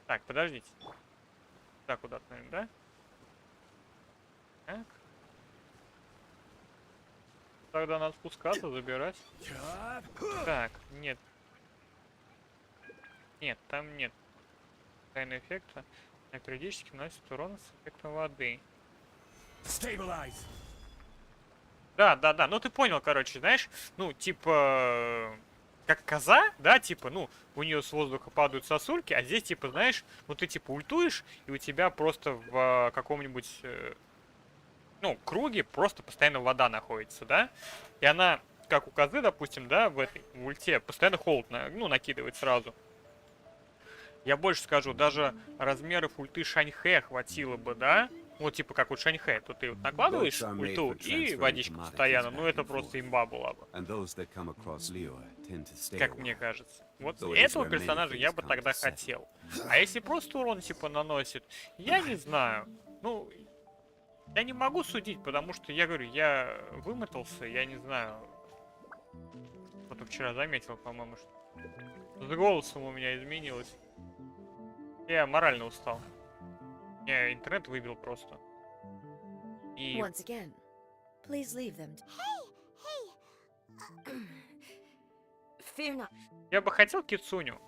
Так, подождите. Так, куда-то, наверное, да? Так. Тогда надо спускаться, забирать. Так, нет. Нет, там нет тайного эффекта. Периодически наносит урон с эффектом воды. Да. Ну ты понял, короче, знаешь, ну, типа, как коза, да, типа, ну, у нее с воздуха падают сосульки, а здесь, типа, знаешь, ну ты типа ультуешь, и у тебя просто в каком-нибудь, ну, круге просто постоянно вода находится, да? И она, как у козы, допустим, да, в этой ульте, постоянно холод, ну, накидывает сразу. Я больше скажу, даже размеров ульты Шаньхэ хватило бы, да? Вот типа как у Шаньхэ, то ты вот накладываешь ульту и водичка постоянно, ну это просто имба была бы. Как мне кажется. Вот этого персонажа я бы тогда хотел. А если просто урон типа наносит, я не знаю. Ну, я не могу судить, потому что я говорю, я вымотался, я не знаю. Кто-то вчера заметил, по-моему, что с голосом у меня изменилось. Я морально устал. Я интернет выбил просто. И... Once again, please leave them. Fear not. Я бы хотел кицуню.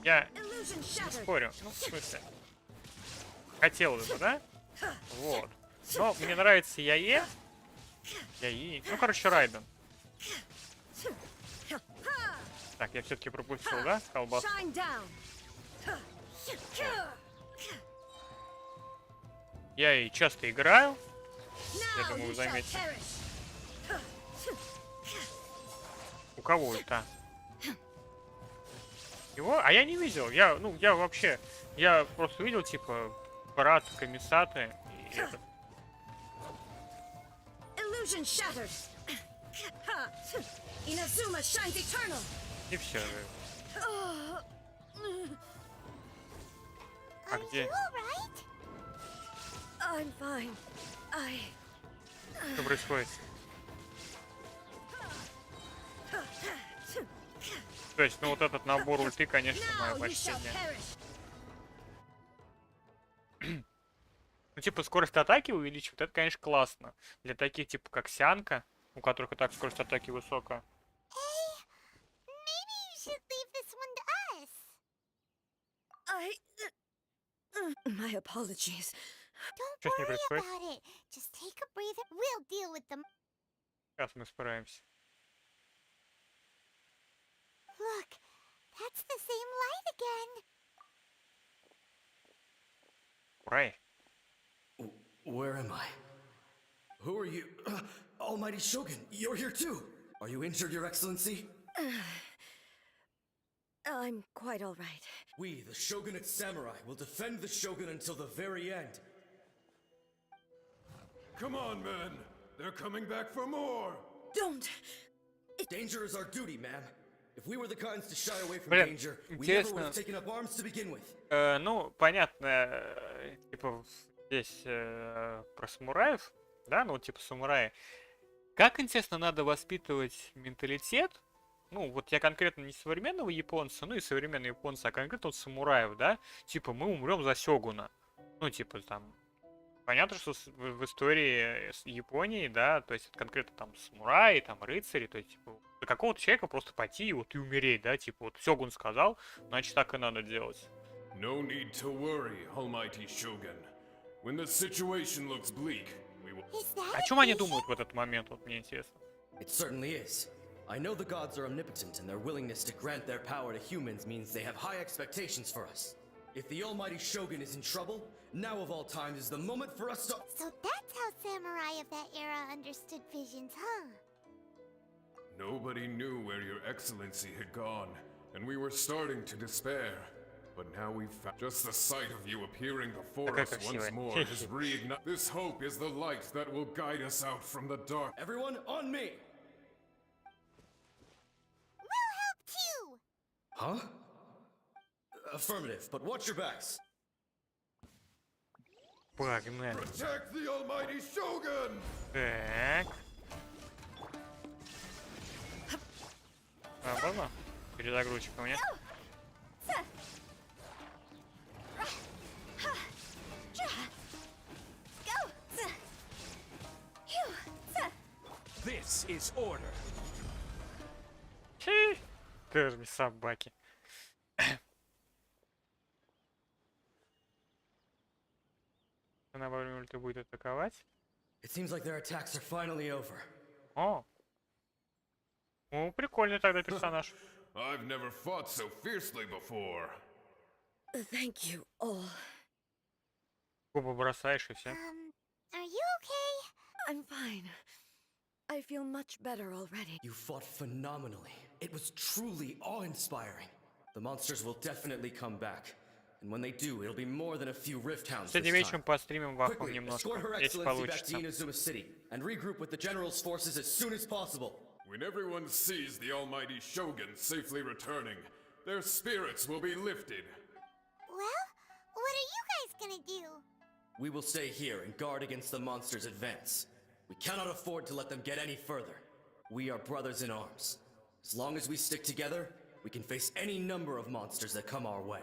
Я не спорю. Ну, в смысле. Хотел бы, да? Вот. Но мне нравится Яе. Яи. Ну, короче, Райден. Так, я все-таки пропустил, да? Колбас. Я и часто играю. Я думаю, вы заметите. У кого ульта? Его? А я не видел. Я вообще... Я просто видел, типа, брат Комиссаты и этот. Inazuma shines eternal. И все. А Are где? you alright? I'm fine. Что происходит? То есть, ну вот этот набор ульты, конечно, мое Now you shall почтение. perish. Ну, типа, скорость атаки увеличивает, это, конечно, классно. Для таких, типа, как Сянка, у которых и так скорость атаки высокая. Hey, maybe you should leave this one to us. My apologies. Don't Что с ней worry происходит? about it. Just take a breather. We'll deal with them. Сейчас мы справимся. Look, that's the same light again. Урай. Where am I? Who are you? Almighty Shogun, you're here too. Are you injured, Your Excellency? I'm quite all right. We, the Shogunate Samurai, will defend the Shogun until the very end. Come on, men. They're coming back for more. Don't. Danger is our duty, ma'am. If we were the kinds to shy away from Блин, danger, we never would интересно. have taken up arms to begin with. Ну, понятно, типа, здесь про самураев, да, ну, типа, самураи. Как, интересно, надо воспитывать менталитет? Ну, вот я конкретно не современного японца, ну и современного японца, а конкретно вот самураев, да? Типа, мы умрем за сёгуна. Ну, типа, там, понятно, что в истории с Японии, да, то есть это конкретно там самураи, там рыцари, то есть, типа, за какого-то человека просто пойти и вот и умереть, да, типа, вот сёгун сказал, значит, так и надо делать. No need to worry, Almighty Shogun. When the situation looks bleak, we will... Is that О a чем они vision? думают в этот момент, вот мне интересно. It certainly is. I know the gods are omnipotent, and their willingness to grant their power to humans means they have high expectations for us. If the Almighty Shogun is in trouble, now of all times is the moment for us to... So that's how samurai of that era understood visions, huh? Nobody knew where Your Excellency had gone, and we were starting to despair. But now we've found just the sight of you appearing before Какая us once красивая. more has reignited. This hope is the light that will guide us out from the dark. Everyone, on me! We'll help too! Huh? Affirmative, but watch your backs. Погнали. Protect the Almighty Shogun! Так. Можно? Перезагрузчик у меня. This is order. Хи, тоже не собаки. Она во время ульты будет атаковать. It seems like their attacks are finally over. О! Ну, прикольный тогда персонаж. I've never fought so fiercely before. Thank you all. Губы бросаешь и все. Are you okay? I'm fine. I feel much better already. You fought phenomenally. It was truly awe-inspiring. The monsters will definitely come back. And when they do, it'll be more than a few rift hounds this Сегодня time. вечером постримим ваху Quickly, немножко, escort her если excellency back to получится. Inazuma City and regroup with the general's forces as soon as possible. When everyone sees the Almighty Shogun safely returning, their spirits will be lifted. Well, what are you guys gonna do? We will stay here and guard against the monsters' advance. We cannot afford to let them get any further. We are brothers in arms. As long as we stick together, we can face any number of monsters that come our way.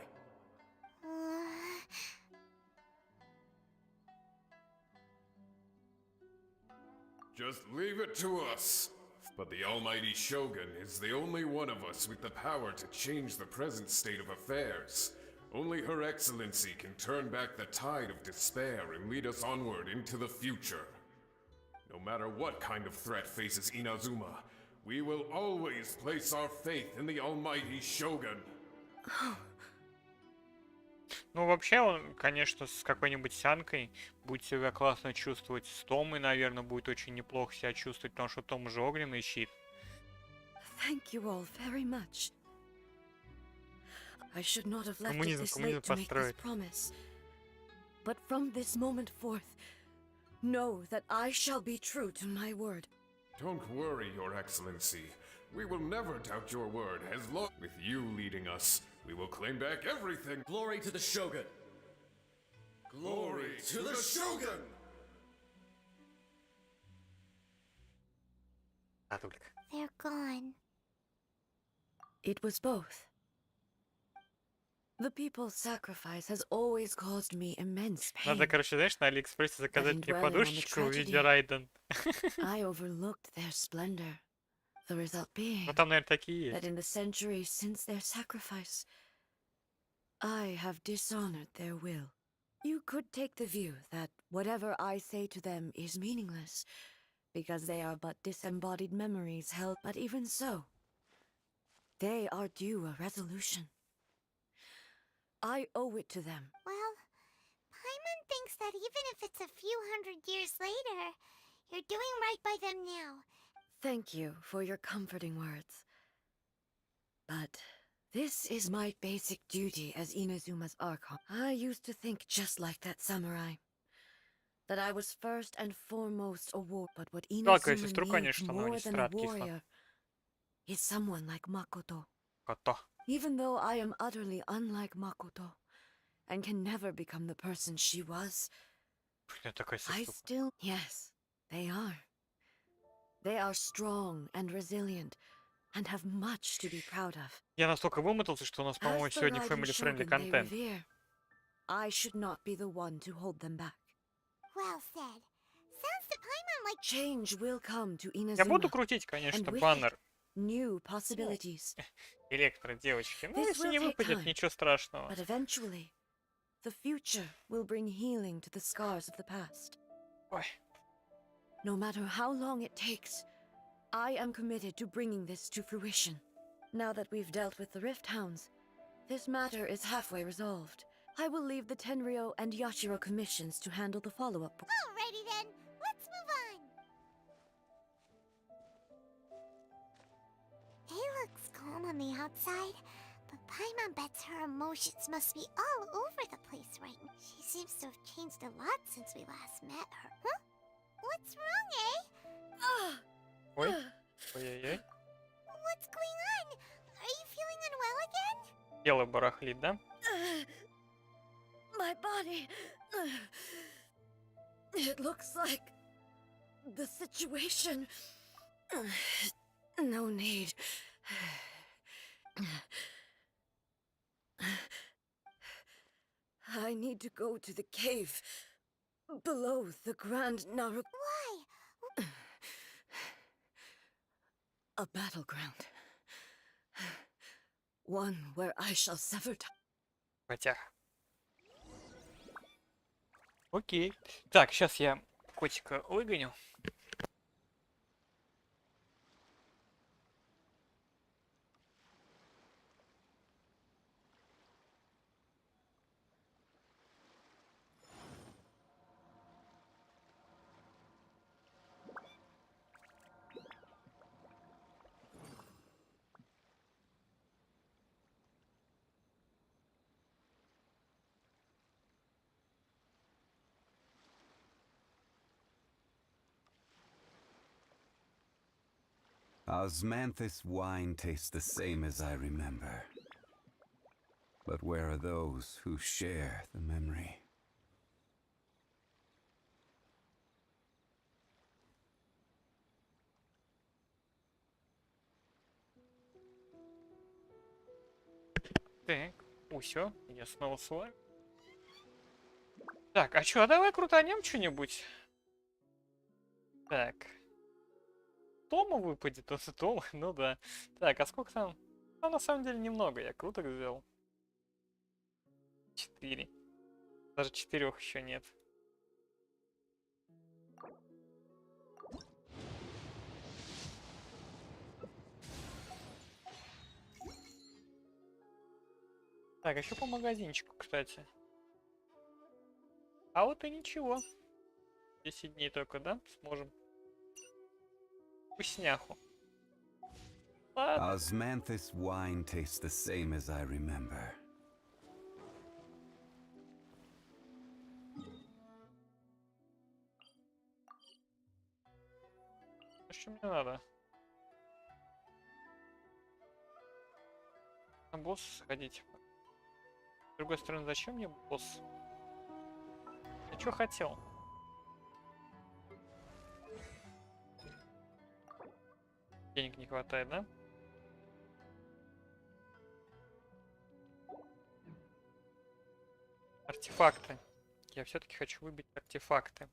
Just leave it to us. But the Almighty Shogun is the only one of us with the power to change the present state of affairs. Only Her Excellency can turn back the tide of despair and lead us onward into the future. No matter what kind of threat faces Inazuma, we will always place our faith in the Almighty Shogun. Ну, вообще, он, конечно, с какой-нибудь Сянкой будет себя классно чувствовать. С Томой, наверное, будет очень неплохо себя чувствовать, потому что Том же огненный щит. Thank you all very much. I should not have left it Коммунизм, this коммунизм late to make this построить. promise. But from this moment forth, know that I shall be true to my word. Don't worry, Your Excellency. We will never doubt your word as long with you leading us. We will claim back everything. Glory to the Shogun! Glory to the Shogun! А только. They're gone. It was both. The people's sacrifice has always caused me immense pain. Надо, короче, знаешь, на Алиэкспрессе заказать Letting мне dwell on the подушечку в виде tragedy. Райден. I overlooked their splendor. The result being Ну там, наверное, такие that есть. in the centuries since their sacrifice, I have dishonored their will. You could take the view that whatever I say to them is meaningless, because they are but disembodied memories held. But even so, they are due a resolution. I owe it to them. Well, Paimon thinks that even if it's a few hundred years later, you're doing right by them now. Thank you for your comforting words. But this is my basic duty as Inazuma's Archon. I used to think just like that samurai. That I was first and foremost a war, but what Жалко Inazuma сестру, needs конечно, но more не than сестра a откисла. warrior is someone like Makoto. Кото. Even though I am utterly unlike Makoto and can never become the person she was, Блин, такая I сестра. still... Yes, they are. They are strong and resilient and have much to be proud of. Я настолько вымотался, что у нас, по-моему, As the сегодня rising family-friendly shogun they контент. revere, I should not be the one to hold them back. Well said. Sounds to Paimon like Change will come to Я буду Inazuma. крутить, конечно, And with баннер New possibilities. электро девочки. Ну, This если will не take выпадет, time, ничего страшного. But eventually, the future will bring healing to the scars of the past. Ой. No matter how long it takes, I am committed to bringing this to fruition. Now that we've dealt with the Rift Hounds, this matter is halfway resolved. I will leave the Tenryo and Yashiro commissions to handle the follow-up. Alrighty then, let's move on. It looks calm on the outside, but Paimon bets her emotions must be all over the place right now. She seems to have changed a lot since we last met her. Huh? What's wrong, eh? Ой. Ой-ой-ой. What's going on? Are you feeling unwell again? Тело барахлит, да? My body... It looks like... the situation... No need... I need to go to the cave... below the Grand Naru... Why? A battleground. One where I shall sever time. Хотя. Окей. Так, сейчас я котика выгоню. Osmanthus wine tastes the same as I remember. But where are those who share the memory? Так, усё, я снова с вами. Так, а чё, а давай крутанем что-нибудь. Так. Тома выпадет, он Тома, ну да. Так, а сколько там? Ну, на самом деле немного, я круток взял. 4. Даже 4 еще нет. Так, еще по магазинчику, кстати. А вот и ничего. 10 дней только, да? Сможем. Вкусняху. Ладно. Osmanthus wine tastes the same as I remember. Что мне надо? На босса сходить. С другой стороны, зачем мне босс? Я что хотел? Денег не хватает, да? Артефакты. Я все-таки хочу выбить артефакты.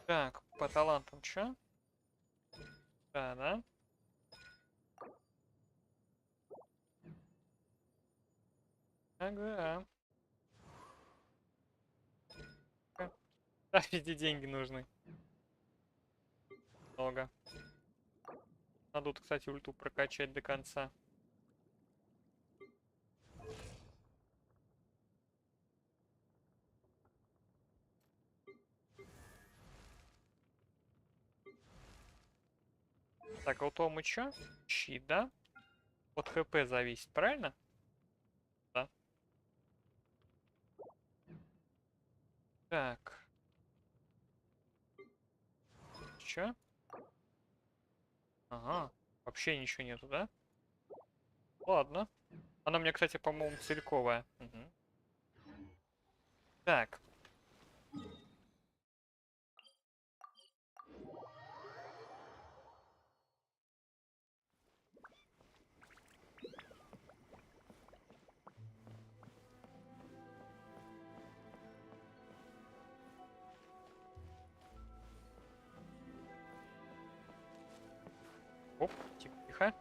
Так, по талантам что? Да. Ага. Да, везде деньги нужны. Много. Надо тут, кстати, ульту прокачать до конца. Так, а у того мы чё? Щит, да? От хп зависит, правильно? Да. Так. Чё? Ага. Вообще ничего нету, да? Ладно. Она у меня, кстати, по-моему, целиковая. Угу. Так. Оп, тихо.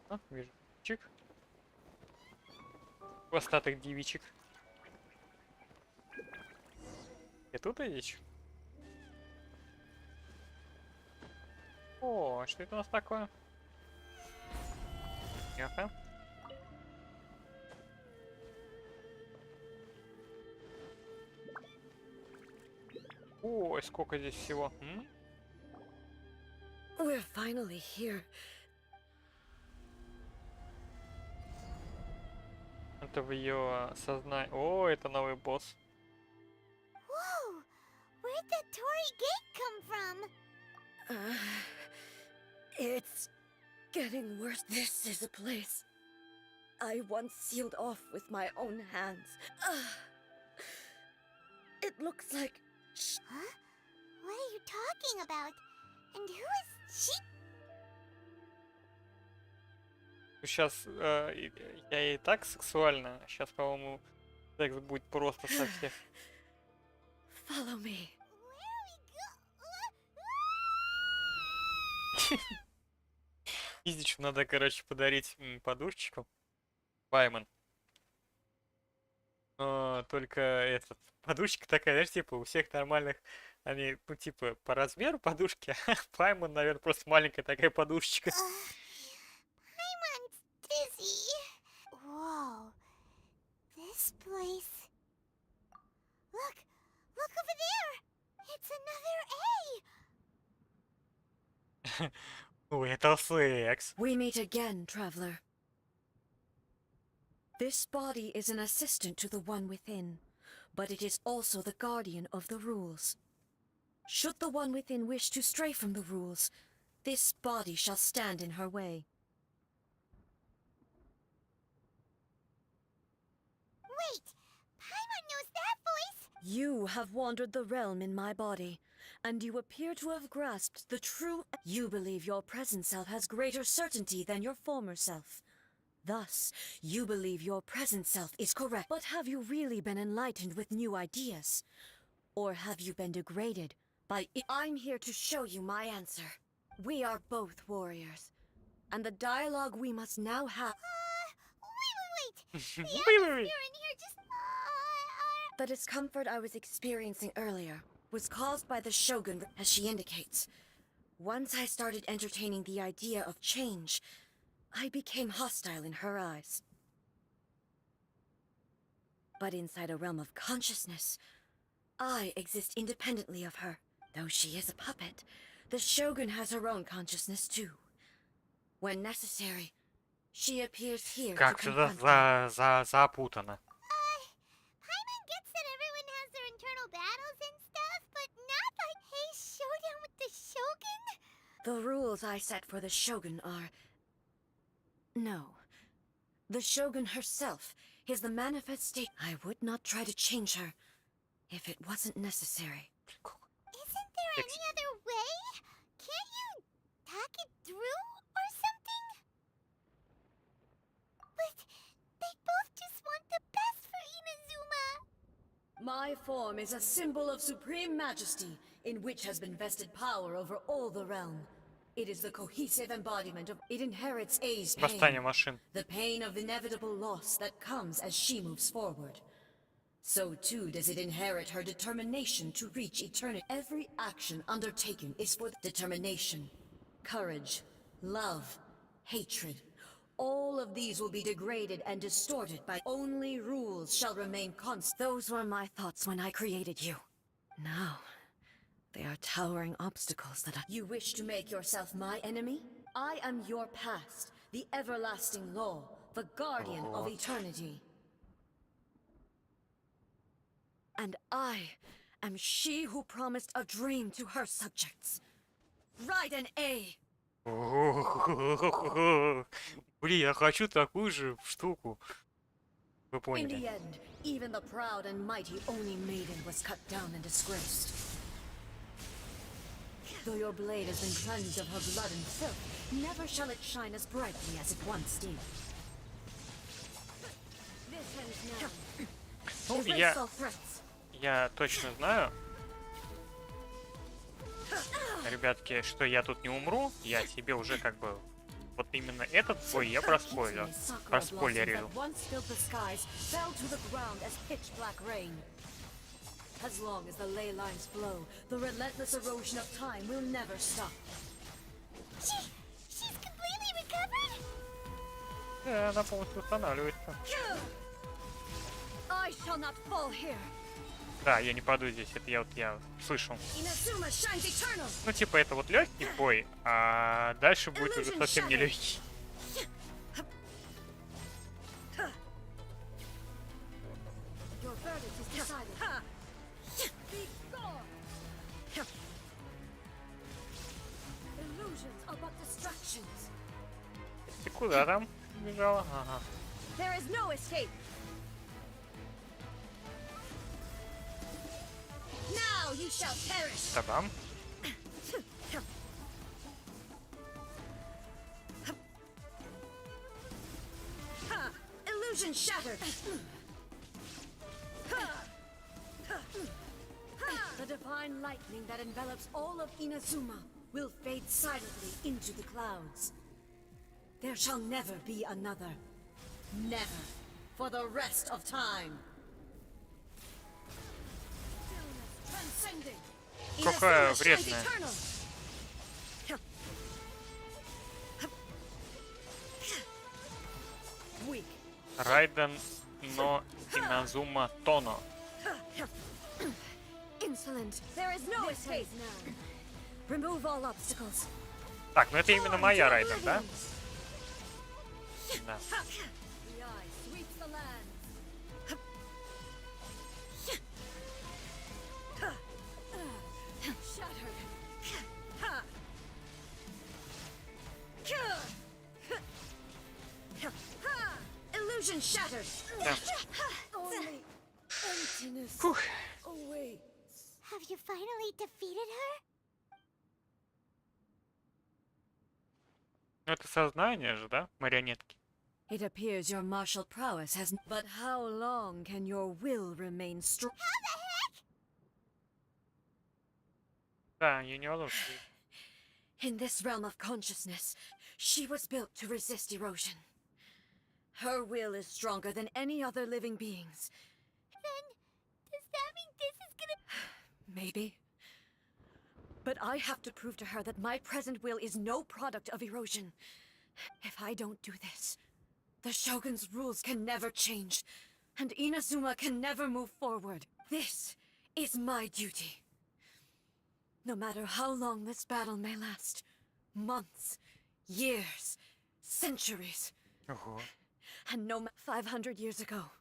А, вижу. Чик. Остаток девичек. И тут идешь? О, что это у нас такое? Яха. Ой, сколько здесь всего. We're finally here. Это в ее сознании. О, это новый босс. Whoa! Where'd that Tory gate come from? It's getting worse. This is a place I once sealed off with my own hands. It looks like... Huh? What are you talking about? And who is she? Сейчас я и так сексуально. Сейчас, по-моему, секс будет просто со всех. Follow me. Издичу надо, короче, подарить подушечку. Байман. Только этот подушечка такая, знаешь, типа у всех нормальных, они, ну, типа, по размеру подушки, а Байман, наверное, просто маленькая такая подушечка. Paimon's dizzy. Whoa. This place. Look over there. It's another A. Ой, это секс. We meet again, traveler. This body is an assistant to the one within, but it is also the guardian of the rules. Should the one within wish to stray from the rules, this body shall stand in her way. Wait. Paimon knows that voice. You have wandered the realm in my body, and you appear to have grasped the true... You believe your present self has greater certainty than your former self. Thus, you believe your present self is correct. But have you really been enlightened with new ideas? Or have you been degraded by... I'm here to show you my answer. We are both warriors, and the dialogue we must now have... Wait. The Wait. atmosphere in here just... The discomfort I was experiencing earlier was caused by the Shogun, as she indicates. Once I started entertaining the idea of change, I became hostile in her eyes. But inside a realm of consciousness, I exist independently of her. Though she is a puppet, the Shogun has her own consciousness too. When necessary, she appears here Как to это confront me. запутано. Paimon gets that everyone has their internal battles and stuff, but not like... The rules I set for the Shogun are... No. The Shogun herself is the manifestation. I would not try to change her if it wasn't necessary. Isn't there any other way? Can't you talk it through or something? But they both just want the best for Inazuma. My form is a symbol of supreme majesty, in which has been vested power over all the realm. It is the cohesive embodiment of... It inherits A's pain. Восстание машин. The pain of inevitable loss that comes as she moves forward. So too does it inherit her determination to reach eternity. Every action undertaken is for determination, courage, love, hatred. All of these will be degraded and distorted by only rules shall remain constant. Those were my thoughts when I created you. Now, they are towering obstacles that You wish to make yourself my enemy? I am your past, the everlasting law, the guardian of eternity. And I am she who promised a dream to her subjects. Write an A. Блин, я хочу такую же штуку. Вы In поняли. the end, even the proud and mighty Oni maiden was cut down and disgraced. Though your blade has been cleansed of her blood and filth, never shall it shine as brightly as it once did. This ends now. Ну, Erase all threats. я точно знаю, ребятки, что я тут не умру. Я себе уже как бы... Вот именно этот бой я проспойлерил. Проспойлерил. As long as the ley lines flow, the relentless erosion of time will never stop. She's completely recovered? Да, она полностью восстанавливается. I shall not fall here. Да, я не паду здесь, это я слышал. Inazuma shines eternal. Ну, типа, это вот легкий бой, а дальше будет уже совсем не легкий. Your verdict is decided. Be gone. Illusions are but distractions. Ты куда там бежала? Ага. There is no escape. Now you shall perish. Та-бам. Illusion shattered. The divine lightning that envelops all of Inazuma will fade silently into the clouds. There shall never be another. Never. For the rest of time. Какая вредная. Райден но Иназума Тоно. Insolent. There is no escape now. Remove all obstacles. Так, ну это именно моя Райден, да? Да. The eye sweeps the land. Shattered. Illusion shattered. Да. Only emptiness Фух. awaits. Have you finally defeated her? Ну это сознание же, да? Марионетки. It appears your martial prowess has... But how long can your will remain strong? Да, я не волнуюсь. In this realm of consciousness, she was built to resist erosion. Her will is stronger than any other living being's. Then, does that mean this is gonna... Maybe. But I have to prove to her that my present will is no product of erosion. If I don't do this, the Shogun's rules can never change, and Inazuma can never move forward. This is my duty. No matter how long this battle may last, months, years, centuries, Ого. and 500 years ago,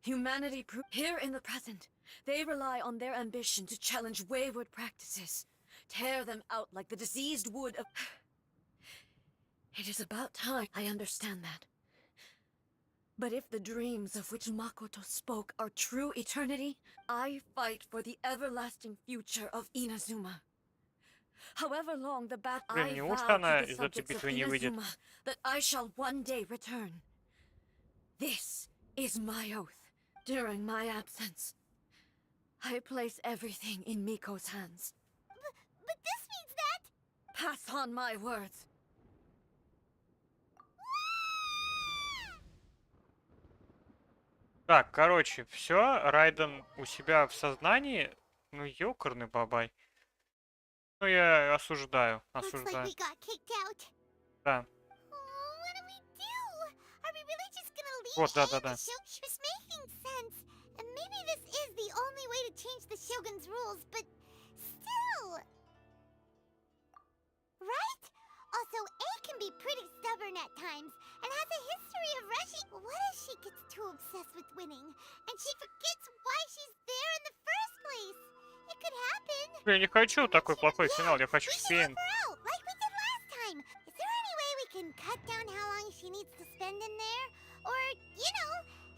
humanity proved here in the present, they rely on their ambition to challenge wayward practices, tear them out like the diseased wood of... It is about time I understand that. But if the dreams of which Makoto spoke are true eternity, I fight for the everlasting future of Inazuma. However long the battle, I неужто vow она to the из этой subjects of битвы не выйдет? Inazuma that I shall one day return. This is my oath. During my absence, I place everything in Miko's hands. But this means that... Pass on my words. Так, короче, все, Райден у себя в сознании. Ну, ёкарный бабай. Ну, я осуждаю, Looks like осуждаю. we got kicked out. Да. What do we do? Are we really just gonna leave Вот, A in да-да-да. the show? She was making sense. And maybe this is the only way to change the Shogun's rules, but still... Right? Also, A can be pretty stubborn at times, and has a history of rushing. What if she gets too obsessed with winning, and she forgets why she's there in the first place? It could happen. Я не хочу такой плохой Yeah, финал, я хочу we should help хэппи-энд. her out, like we did last time. Is there any way we can cut down how long she needs to spend in there? Or, you know,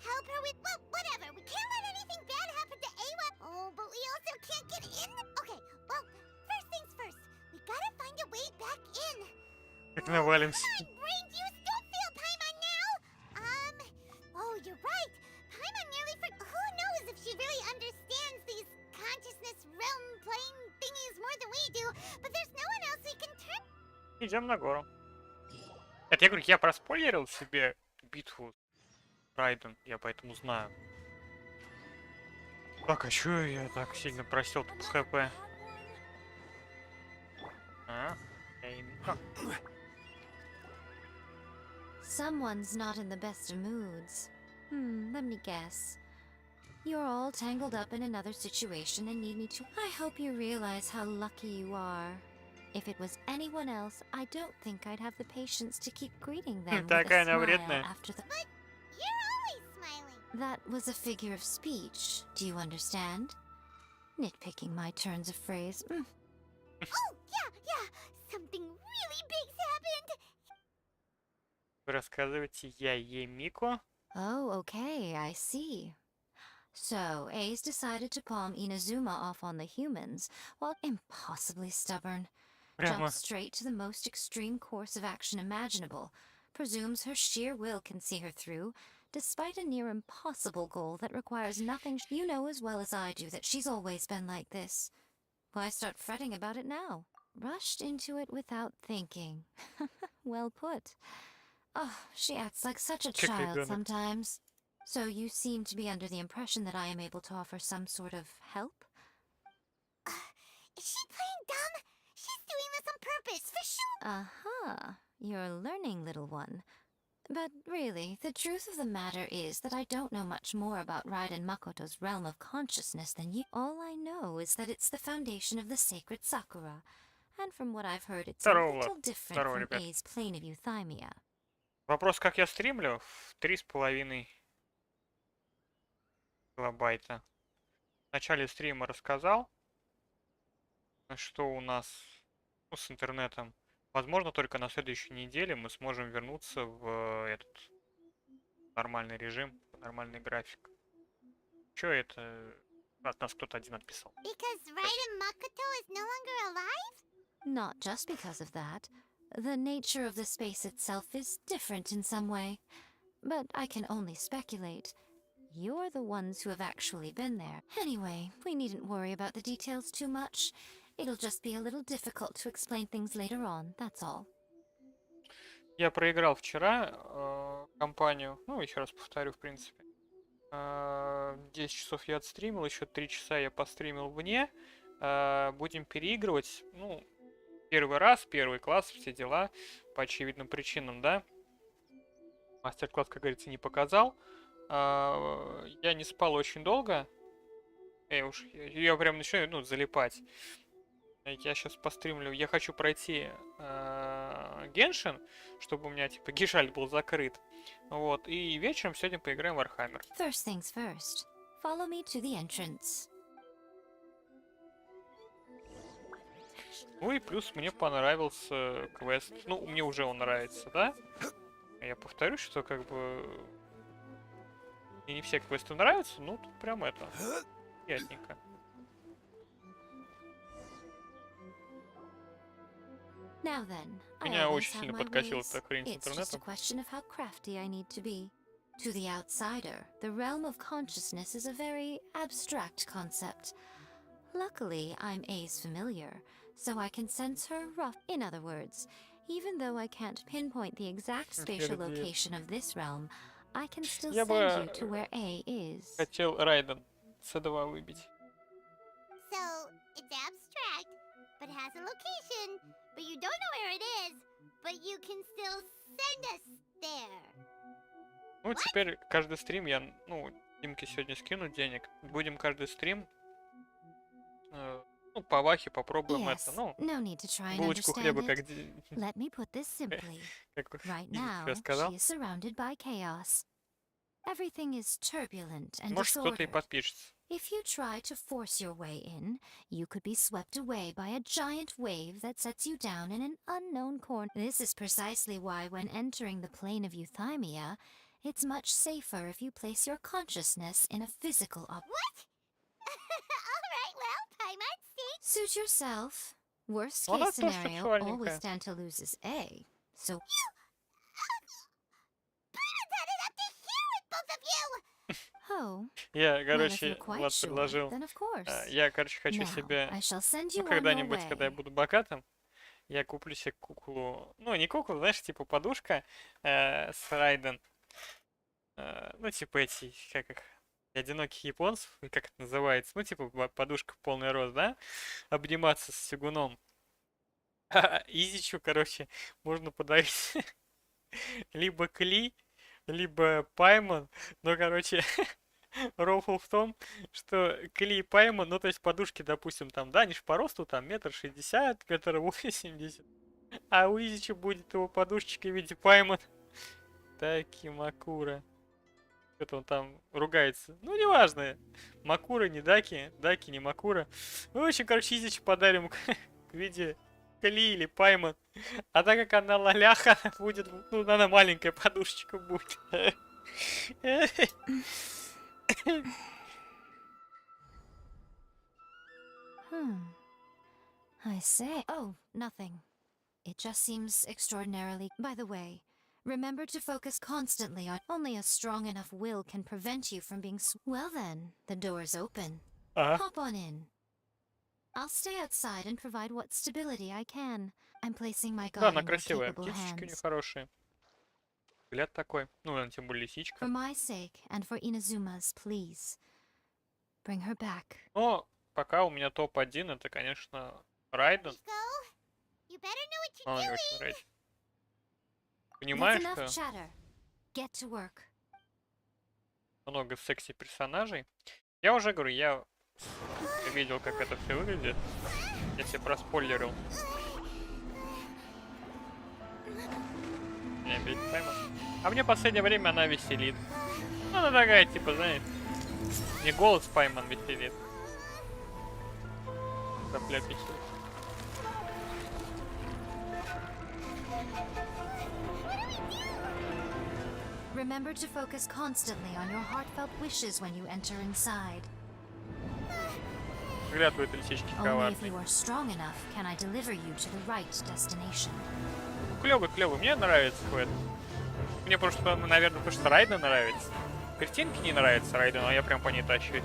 help her with, well, whatever. We can't let anything bad happen to Awa. Oh, but we also can't get in. Okay, well, first things first. We gotta find a way back in. Как навалимся. Come on, brain juice, don't feel Paimon now. Oh, you're right. Paimon nearly who knows if she really understands these consciousness realm playing thingies more than we do, but there's no one else we can turn. Идем на гору. Это я говорю, я проспойлерил себе битву с Райден, я поэтому знаю. Так, а чё я так сильно просел тут хп? А? Мико. Someone's not in the best of moods. Let me guess. You're all tangled up in another situation and need me to... I hope you realize how lucky you are. If it was anyone else, I don't think I'd have the patience to keep greeting them with a Такая она smile вредная. after the... But you're always smiling. That was a figure of speech. Do you understand? Nitpicking my turns of phrase. Oh, yeah. Something really big's happened. Вы рассказываете, я ей Мико. Oh, okay, I see. So, Ace decided to palm Inazuma off on the humans, while impossibly stubborn. Прямо. Jumps straight to the most extreme course of action imaginable, presumes her sheer will can see her through, despite a near impossible goal that requires nothing. You know as well as I do that she's always been like this. Why start fretting about it now? Rushed into it without thinking. Well put. Oh, she acts like such a Как child ребёнок. sometimes. So you seem to be under the impression that I am able to offer some sort of help? Is she playing dumb? She's doing this on purpose, for sure. Uh-huh. You're learning, little one. But really, the truth of the matter is that I don't know much more about Raiden Makoto's realm of consciousness than you. All I know is that it's the foundation of the sacred Sakura. And from what I've heard, it's a Здорово, little different здорово, from ребят. A's plane of euthymia. Вопрос, как я стримлю? В 3,5 килобайта. В начале стрима рассказал, что у нас с интернетом. Возможно, только на следующей неделе мы сможем вернуться в этот нормальный режим, нормальный график. Чё это? От нас кто-то один отписал. Because Raiden Makoto is no longer alive? Not just because of that. The nature of the space itself is different in some way. But I can only speculate. You're the ones who have actually been there. Anyway, we needn't worry about the details too much. It'll just be a little difficult to explain things later on, that's all. Я проиграл вчера компанию, ну, еще раз повторю, в принципе. 10 часов я отстримил, еще 3 часа я постримил вне. Будем переигрывать, ну, первый раз, первый класс, все дела, по очевидным причинам, да. Мастер-класс, как говорится, не показал. Я не спал очень долго. Я прям начинаю, ну, залипать. Я сейчас постримлю. Я хочу пройти Genshin, чтобы у меня, типа, Гишаль был закрыт. Вот. И вечером сегодня поиграем в Warhammer. First things first. Follow me to the entrance. Ну и плюс мне понравился квест. Ну, мне уже он нравится, да? Я повторюсь, что как бы... Мне не все квесты нравятся, ну тут прям это... Приятненько. Now then, I Меня always очень have сильно my подкосила ways. эта хрень с It's just a интернетом. question of how crafty I need to be. To the outsider, the realm of consciousness is a very abstract concept. Luckily, I'm A's familiar, so I can sense her rough. In other words, even though I can't pinpoint the exact spatial Пердеет. location of this realm, I can still Я send you бы to where A is. хотел Райден C2 выбить. So, it's abstract, but has a location, but you don't know where it is, but you can still send us there. Ну, теперь каждый стрим я, ну, Димке сегодня скину денег. Будем каждый стрим, ну, по Вахе попробуем это, Yes, ну, no need to try and булочку understand хлеба, it. как, Let me put this simply. как Right Димка now, сказал. she is surrounded by chaos. Everything is turbulent and Может, кто-то и disordered. подпишется. If you try to force your way in, you could be swept away by a giant wave that sets you down in an unknown corner. This is precisely why, when entering the plane of euthymia, it's much safer if you place your consciousness in a physical object. What? Alright, well, Paimon, see? Suit yourself. Worst Она case тоже scenario, all we сексуальненькая. stand to lose is A. So Paimon's had it up to here with both of you! oh, Я, well, if короче, you're quite Влад sure, предложил. then of course. Я, короче, хочу Now, себе, I shall send ну, you on your когда-нибудь, когда я way. буду богатым, я куплю себе куклу. Ну, не куклу, знаешь, типа подушка с Райден. Ну, типа эти, как их, одиноких японцев, или как это называется, ну, типа подушка в полный рост, да, обниматься с Сюгуном. А Изичу, короче, можно подарить либо Кли, либо Паймон, но, короче, рофл в том, что Кли и Паймон, ну, то есть подушки, допустим, там, да, они ж по росту, там, 1,60 м, 1,80 м, а у Изича будет его подушечка в виде Паймон. Таки Макура. Что-то он там ругается. Ну, неважно. Макура, не Даки. Даки, не Макура. Ну, в общем, короче, Изичу подарим в виде Кли или Паймон. А так как она лоляха, будет... Ну, она маленькая подушечка будет. I say. Oh, nothing. It just seems extraordinarily. By the way, remember to focus constantly on. Only a strong enough will can prevent you from being. Well, then, the door's open. Ага. Hop on in. I'll stay outside and provide what stability I can. I'm placing my Да, god она in your красивая. capable Птичечки у нее hands. хорошие. Взгляд такой. Ну, она тем более For лисичка. my sake and for Inazuma's, please. Bring her back. Но пока у меня топ-1, это, конечно, Райден. Miko, you better know what Она you're мне очень doing! нравится. That's Понимаешь, enough что chatter. Get to work. много секси-персонажей. Я уже говорю, я видел, как это все выглядит. Я себе проспойлерил. Не, бить Паймон. А мне в последнее время она веселит. Ну, она такая, типа, знаете, не голос Паймон веселит. Сопля веселит. Remember to focus constantly on your heartfelt wishes when you enter inside. Взгляд у этой лисички Only if коварный. you are strong enough can I deliver you to the right destination. Клевый, клевый. Мне нравится квест. Мне просто, наверное, потому что Райден нравится. Картинки не нравится Райдену, а я прям по ней тащусь.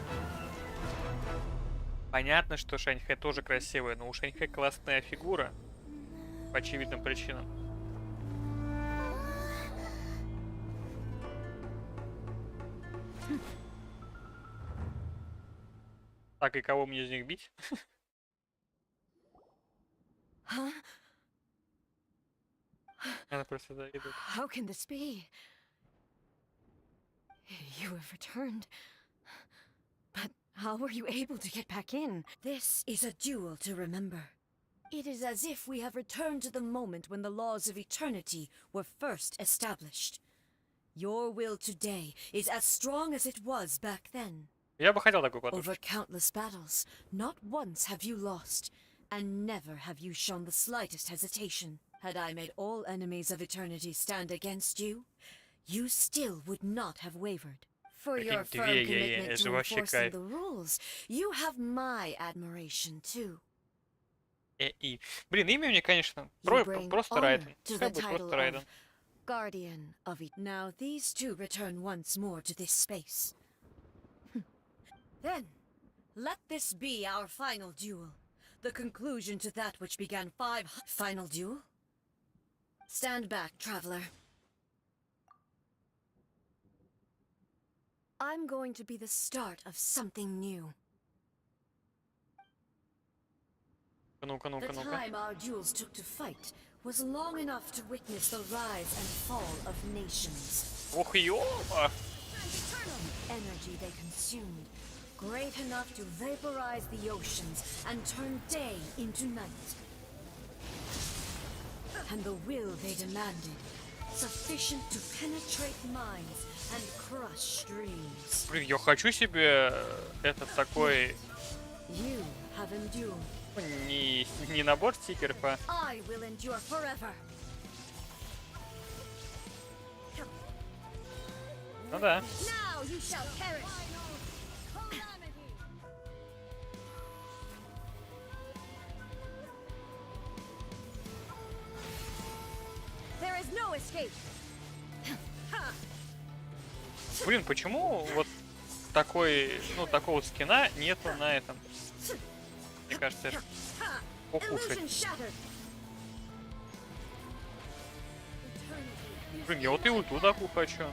Понятно, что Шаньхэ тоже красивая, но у Шаньхэ классная фигура. По очевидным причинам. Так, и кого мне из них бить? Она просто завидует. How can this be? You have returned. But how were you able to get back in? This is a duel to remember. It is as if we have returned to the moment when the laws of eternity were first established. Your will today is as strong as it was back then. Я бы хотел такую Over подушку. countless battles, not once have you lost, And never have you shown the slightest hesitation. Had I made all enemies of eternity stand against you, you still would not have wavered. For your firm commitment to enforcing the rules, you have my admiration too. И, блин, имя мне, конечно, просто Райден. Пускай будет просто Райден. Guardian of it. Now these two return once more to this space. Then, let this be our final duel. The conclusion to that which began final duel? Stand back, traveler. I'm going to be the start of something new. Ну-ка, The ну-ка, ну-ка. time our duels took to fight was long enough to witness the rise and fall of nations. Ох, ёма! Energy they consumed, great enough to vaporize the oceans and turn day into night. And the will they demanded, sufficient to penetrate minds and crush dreams. Блин, я хочу себе этот такой... You have endured. Не набор стикеров, а... I will endure forever. Ну да. Now you shall perish. There is no escape. Блин, почему вот такой, ну, такого скина нету на этом? Мне кажется, это покушать. Блин, я вот и ульту такую хочу.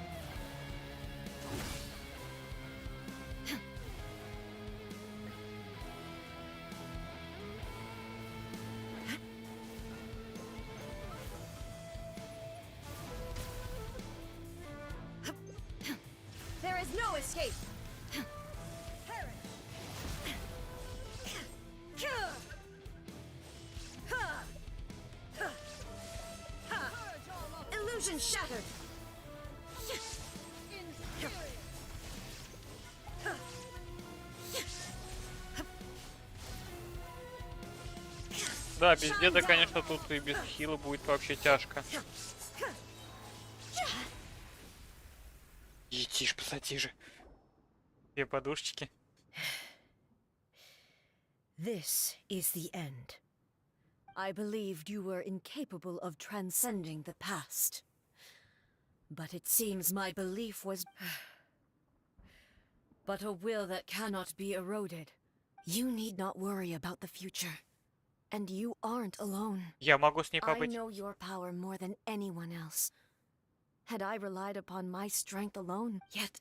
There is no escape. Illusion shattered. Да, без деда, конечно, тут и без хила будет вообще тяжко. И тише, пассатижи. Две подушечки. This is the end. I believed you were incapable of transcending the past. But it seems my belief was but a will that cannot be eroded. You need not worry about the future. And you aren't alone. Я могу с ней I побыть. know your power more than anyone else. Had I relied upon my strength alone, yet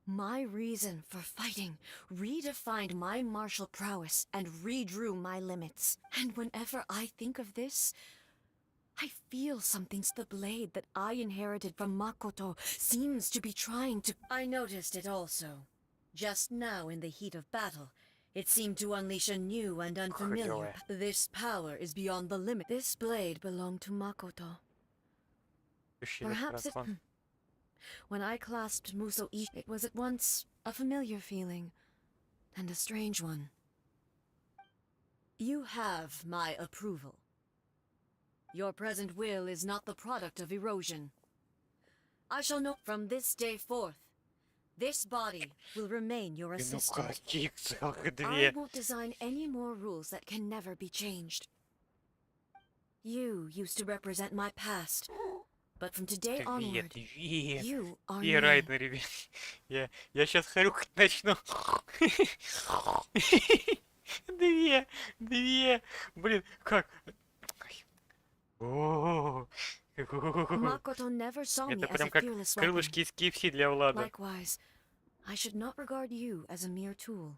my reason for fighting redefined my martial prowess and redrew my limits. And whenever I think of this, I feel something's the blade that I inherited from Makoto seems to be trying to... I noticed it also. Just now in the heat of battle, it seemed to unleash a new and unfamiliar. This power is beyond the limit. This blade belonged to Makoto. Perhaps it... When I clasped Muso Ishi, it was at once a familiar feeling, and a strange one. You have my approval. Your present will is not the product of erosion. I shall know from this day forth, this body will remain your assistant. I won't design any more rules that can never be changed. You used to represent my past. But from today onward, you are me. Райден, ребят. Я сейчас хрюкать начну. Две. Блин, как? Makoto never saw me Это as прям a как fearless weapon. крылышки из KFC для Влада. Likewise, I should not regard you as a mere tool.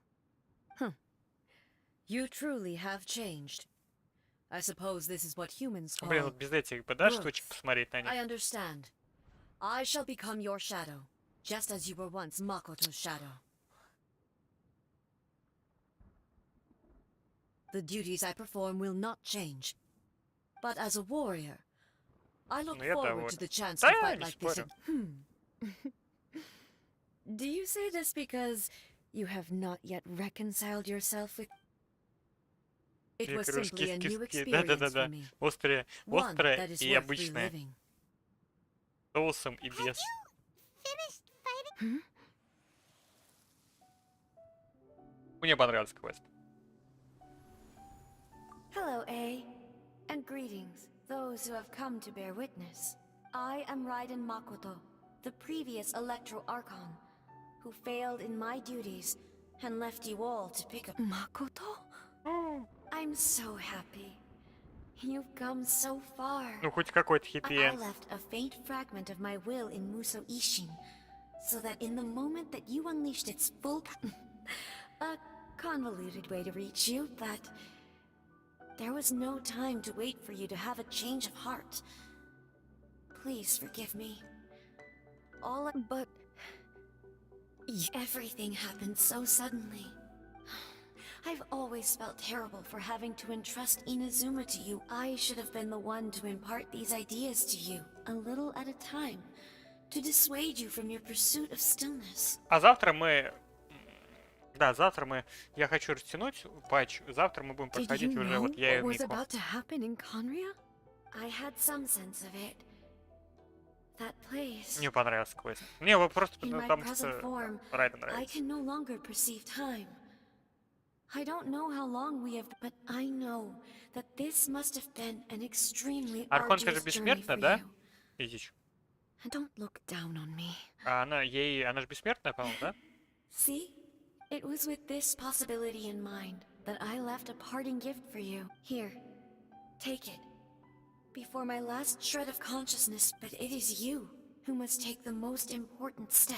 You truly have changed. I suppose this is what humans call... Блин, вот без этих бы, да, штучек посмотреть на них? I understand. I shall become your shadow, just as you were once Makoto's shadow. The duties I perform will not change. But as a warrior, I look forward to the chance to fight like this. Do you say this because you have not yet reconciled yourself with... It was Пирожки simply с a new киски. experience for Да-да-да-да. me. Острые, One острое that is и worth обычное. reliving. Соусом и без. Finished fighting? Мне понравился квест. Hello, A. And greetings, those who have come to bear witness. I am Raiden Makoto, the previous Electro Archon, who failed in my duties and left you all to pick up. Makoto? I'm so happy. You've come so far. Ну, хоть какой-то I хиппи-энд. left a faint fragment of my will in Muso Ishin, so that in the moment that you unleashed its full... a convoluted way to reach you, but... there was no time to wait for you to have a change of heart. Please forgive me. But... everything happened so suddenly. I've always felt terrible for having to entrust Inazuma to you. I should have been the one to impart these ideas to you, a little at a time, to dissuade you from your pursuit of stillness. А завтра мы... Да, завтра мы... Я хочу растянуть патч. Завтра мы будем Did проходить you уже know вот я и what was Мико. about to happen in Conria? I had some sense of it. That place. Мне понравился квест. Мне его просто In my потому present что form, Райден I нравится. can no longer perceive time. I don't know how long we have, but I know that this must have been an extremely Архонка же arduous journey бессмертна, for да? you. Идич. And don't look down on me. А она же бессмертная, по-моему, да? See? It was with this possibility in mind that I left a parting gift for you. Here, take it. Before my last shred of consciousness, but it is you who must take the most important step.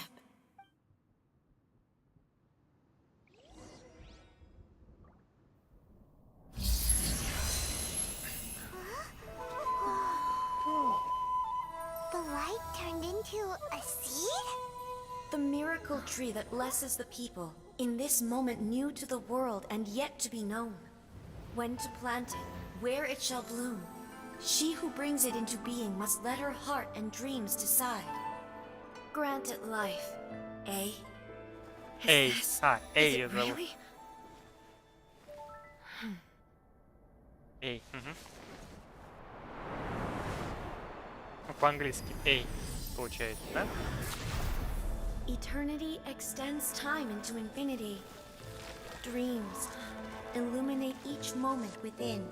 The light turned into a seed? The miracle tree that blesses the people, in this moment new to the world and yet to be known. When to plant it, where it shall bloom. She who brings it into being must let her heart and dreams decide. Grant it life, eh? Эй, Эй Is ее it зовут. really? Эй, Ну, по-английски. Эй, получается, да? Eternity extends time into infinity. Dreams illuminate each moment within.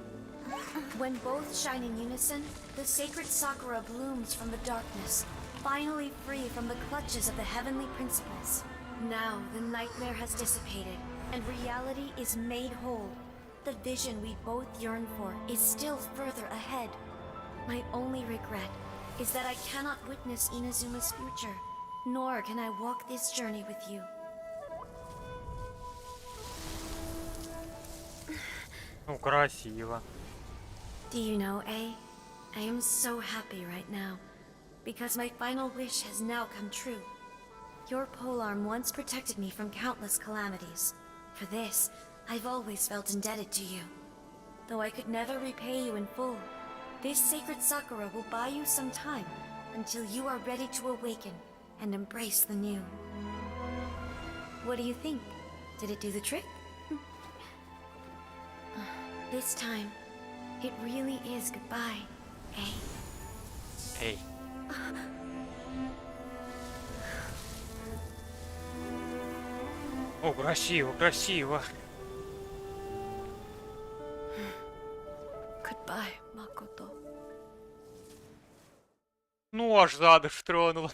When both shine in unison, the sacred Sakura blooms from the darkness, finally free from the clutches of the heavenly principles. Now the nightmare has dissipated, and reality is made whole. The vision we both yearn for is still further ahead. My only regret is that I cannot witness Inazuma's future, nor can I walk this journey with you. Ну, красиво. Do you know, A? I am so happy right now, because my final wish has now come true. Your polearm once protected me from countless calamities. For this, I've always felt indebted to you. Though I could never repay you in full, this sacred Sakura will buy you some time until you are ready to awaken and embrace the new. What do you think? Did it do the trick? This time, it really is goodbye, eh? Эй. О, красиво, красиво. Goodbye, Makoto. Ну, аж за душу тронула.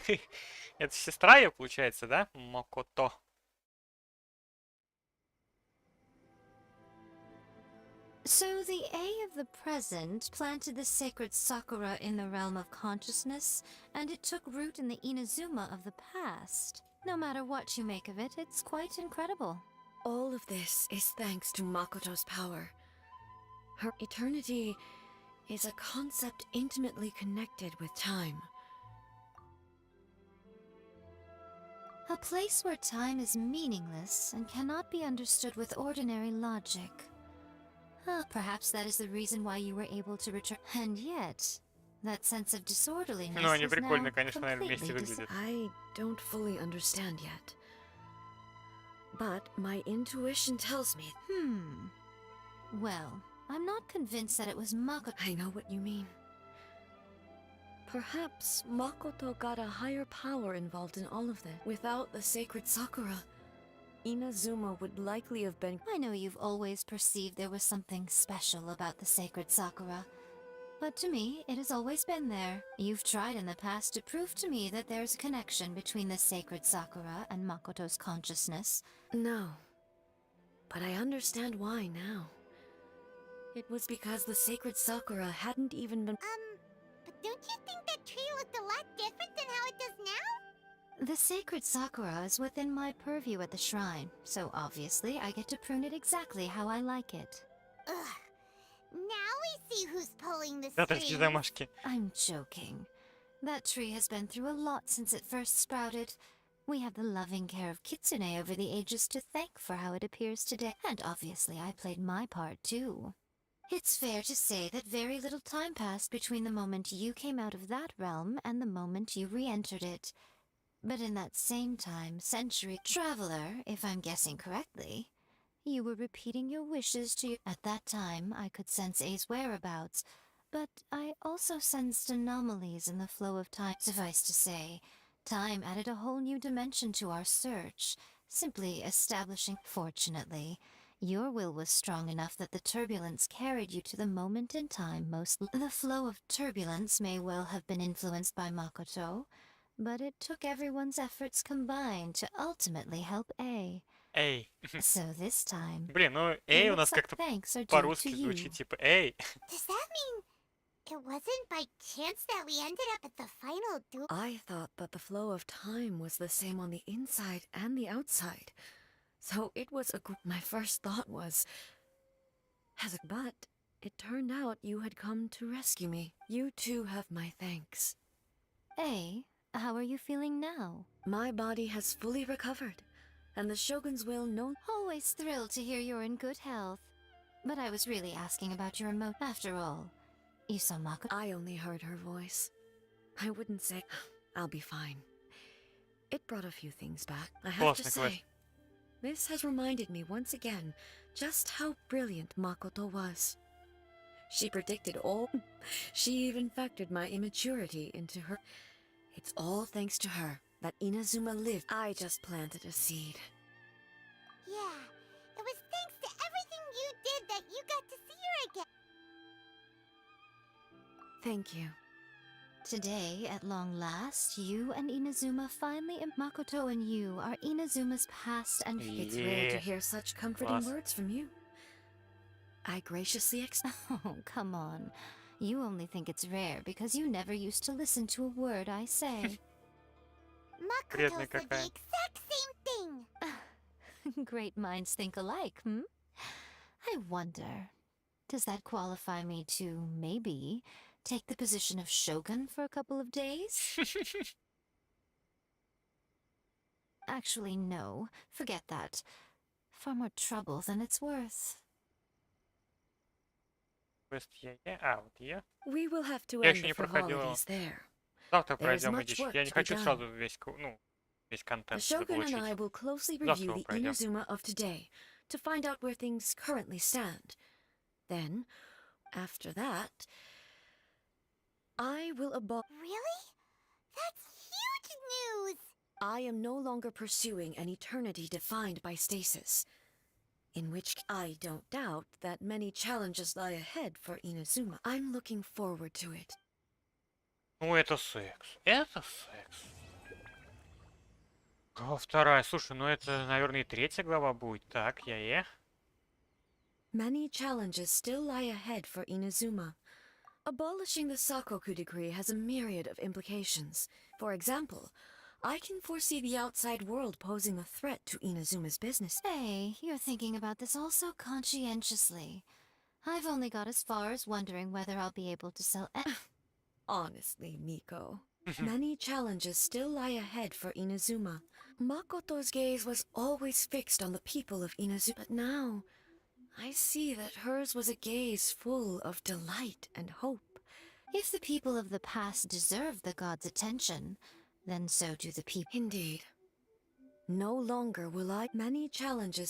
Это сестра ее, получается, да? Макото. So the A of the present planted the sacred Sakura in the realm of consciousness, and it took root in the Inazuma of the past. No matter what you make of it, it's quite incredible. All of this is thanks to Makoto's power. Her eternity is a concept intimately connected with time. A place where time is meaningless and cannot be understood with ordinary logic. Perhaps that is the reason why you were able to return. And yet, that sense of disorderliness Ну, они is прикольно, now конечно, наверное, вместе completely выглядят. I don't fully understand yet. But my intuition tells me... Well, I'm not convinced that it was Makoto. I know what you mean. Perhaps Makoto got a higher power involved in all of this. Without the sacred Sakura, Inazuma would likely have been... I know you've always perceived there was something special about the sacred Sakura. But to me, it has always been there. You've tried in the past to prove to me that there's a connection between the sacred Sakura and Makoto's consciousness. No. But I understand why now. It was because the sacred Sakura hadn't even been... But don't you think that tree looked a lot different than how it does now? The sacred Sakura is within my purview at the shrine, so obviously I get to prune it exactly how I like it. Ugh. Now we see who's pulling the Да, такие strings. домашки. I'm joking. That tree has been through a lot since it first sprouted. We have the loving care of Kitsune over the ages to thank for how it appears today, and obviously I played my part too. It's fair to say that very little time passed between the moment you came out of that realm and the moment you re-entered it. But in that same time, Century Traveler, if I'm guessing correctly, you were repeating your wishes to you. At that time, I could sense A's whereabouts, but I also sensed anomalies in the flow of time. Suffice to say, time added a whole new dimension to our search, simply establishing... Fortunately, your will was strong enough that the turbulence carried you to the moment in time most... The flow of turbulence may well have been influenced by Makoto, but it took everyone's efforts combined to ultimately help A. Эй. So this time, Блин, ну it эй у looks нас like как-то thanks are due to по-русски you. звучит типа эй. Does that mean it wasn't by chance that we ended up at the final duel? I thought that the flow of time was the same on the inside and the outside. So it was my first thought was... But it turned out you had come to rescue me. You too have my thanks. A, how are you feeling now? My body has fully recovered, and the Shogun's will no... Always thrilled to hear you're in good health. But I was really asking about your emotion. After all, you saw Makoto. I only heard her voice. I wouldn't say... I'll be fine. It brought a few things back, I have to Классный квест. say. This has reminded me once again just how brilliant Makoto was. She predicted all... She even factored my immaturity into her... It's all thanks to her that Inazuma lived. I just planted a seed. Yeah, it was thanks to everything you did that you got to see her again. Thank you. Today, at long last, you and Inazuma finally... Makoto and you are Inazuma's past and... It's rare to Yeah. hear such comforting Класс. words from you. I graciously accept... Oh, come on. You only think it's rare because you never used to listen to a word I say. Makoto Вредная said the какая. exact same thing. Great minds think alike, hmm? I wonder, does that qualify me to, maybe, take the position of Shogun for a couple of days? Actually, no. Forget that. Far more trouble than it's worth. Квест я. А, вот я. We will have to Я end еще the не проходил его. frivolities there. Завтра There's пройдем much эдич. work Я не to be хочу done. сразу весь The контент Shogun and I заполучить. will closely Завтра review его the пройдем. Inazuma of today to find out where things currently stand. Then, after that, I will Really? That's huge news! I am no longer pursuing an eternity defined by stasis. In which I don't doubt that many challenges lie ahead for Inazuma. I'm looking forward to it. Ну, это секс. Это секс. Глава вторая. Слушай, ну это, наверное, и третья глава будет. Так, я. Many challenges still lie ahead for Inazuma. Abolishing the Sakoku decree has a myriad of implications. For example, I can foresee the outside world posing a threat to Inazuma's business. Hey, you're thinking about this all so conscientiously. I've only got as far as wondering whether I'll be able to sell... Honestly, Miko, many challenges still lie ahead for Inazuma. Makoto's gaze was always fixed on the people of Inazuma, but now I see that hers was a gaze full of delight and hope. If the people of the past deserve the god's attention, then so do the people. Indeed. No longer will I... Many challenges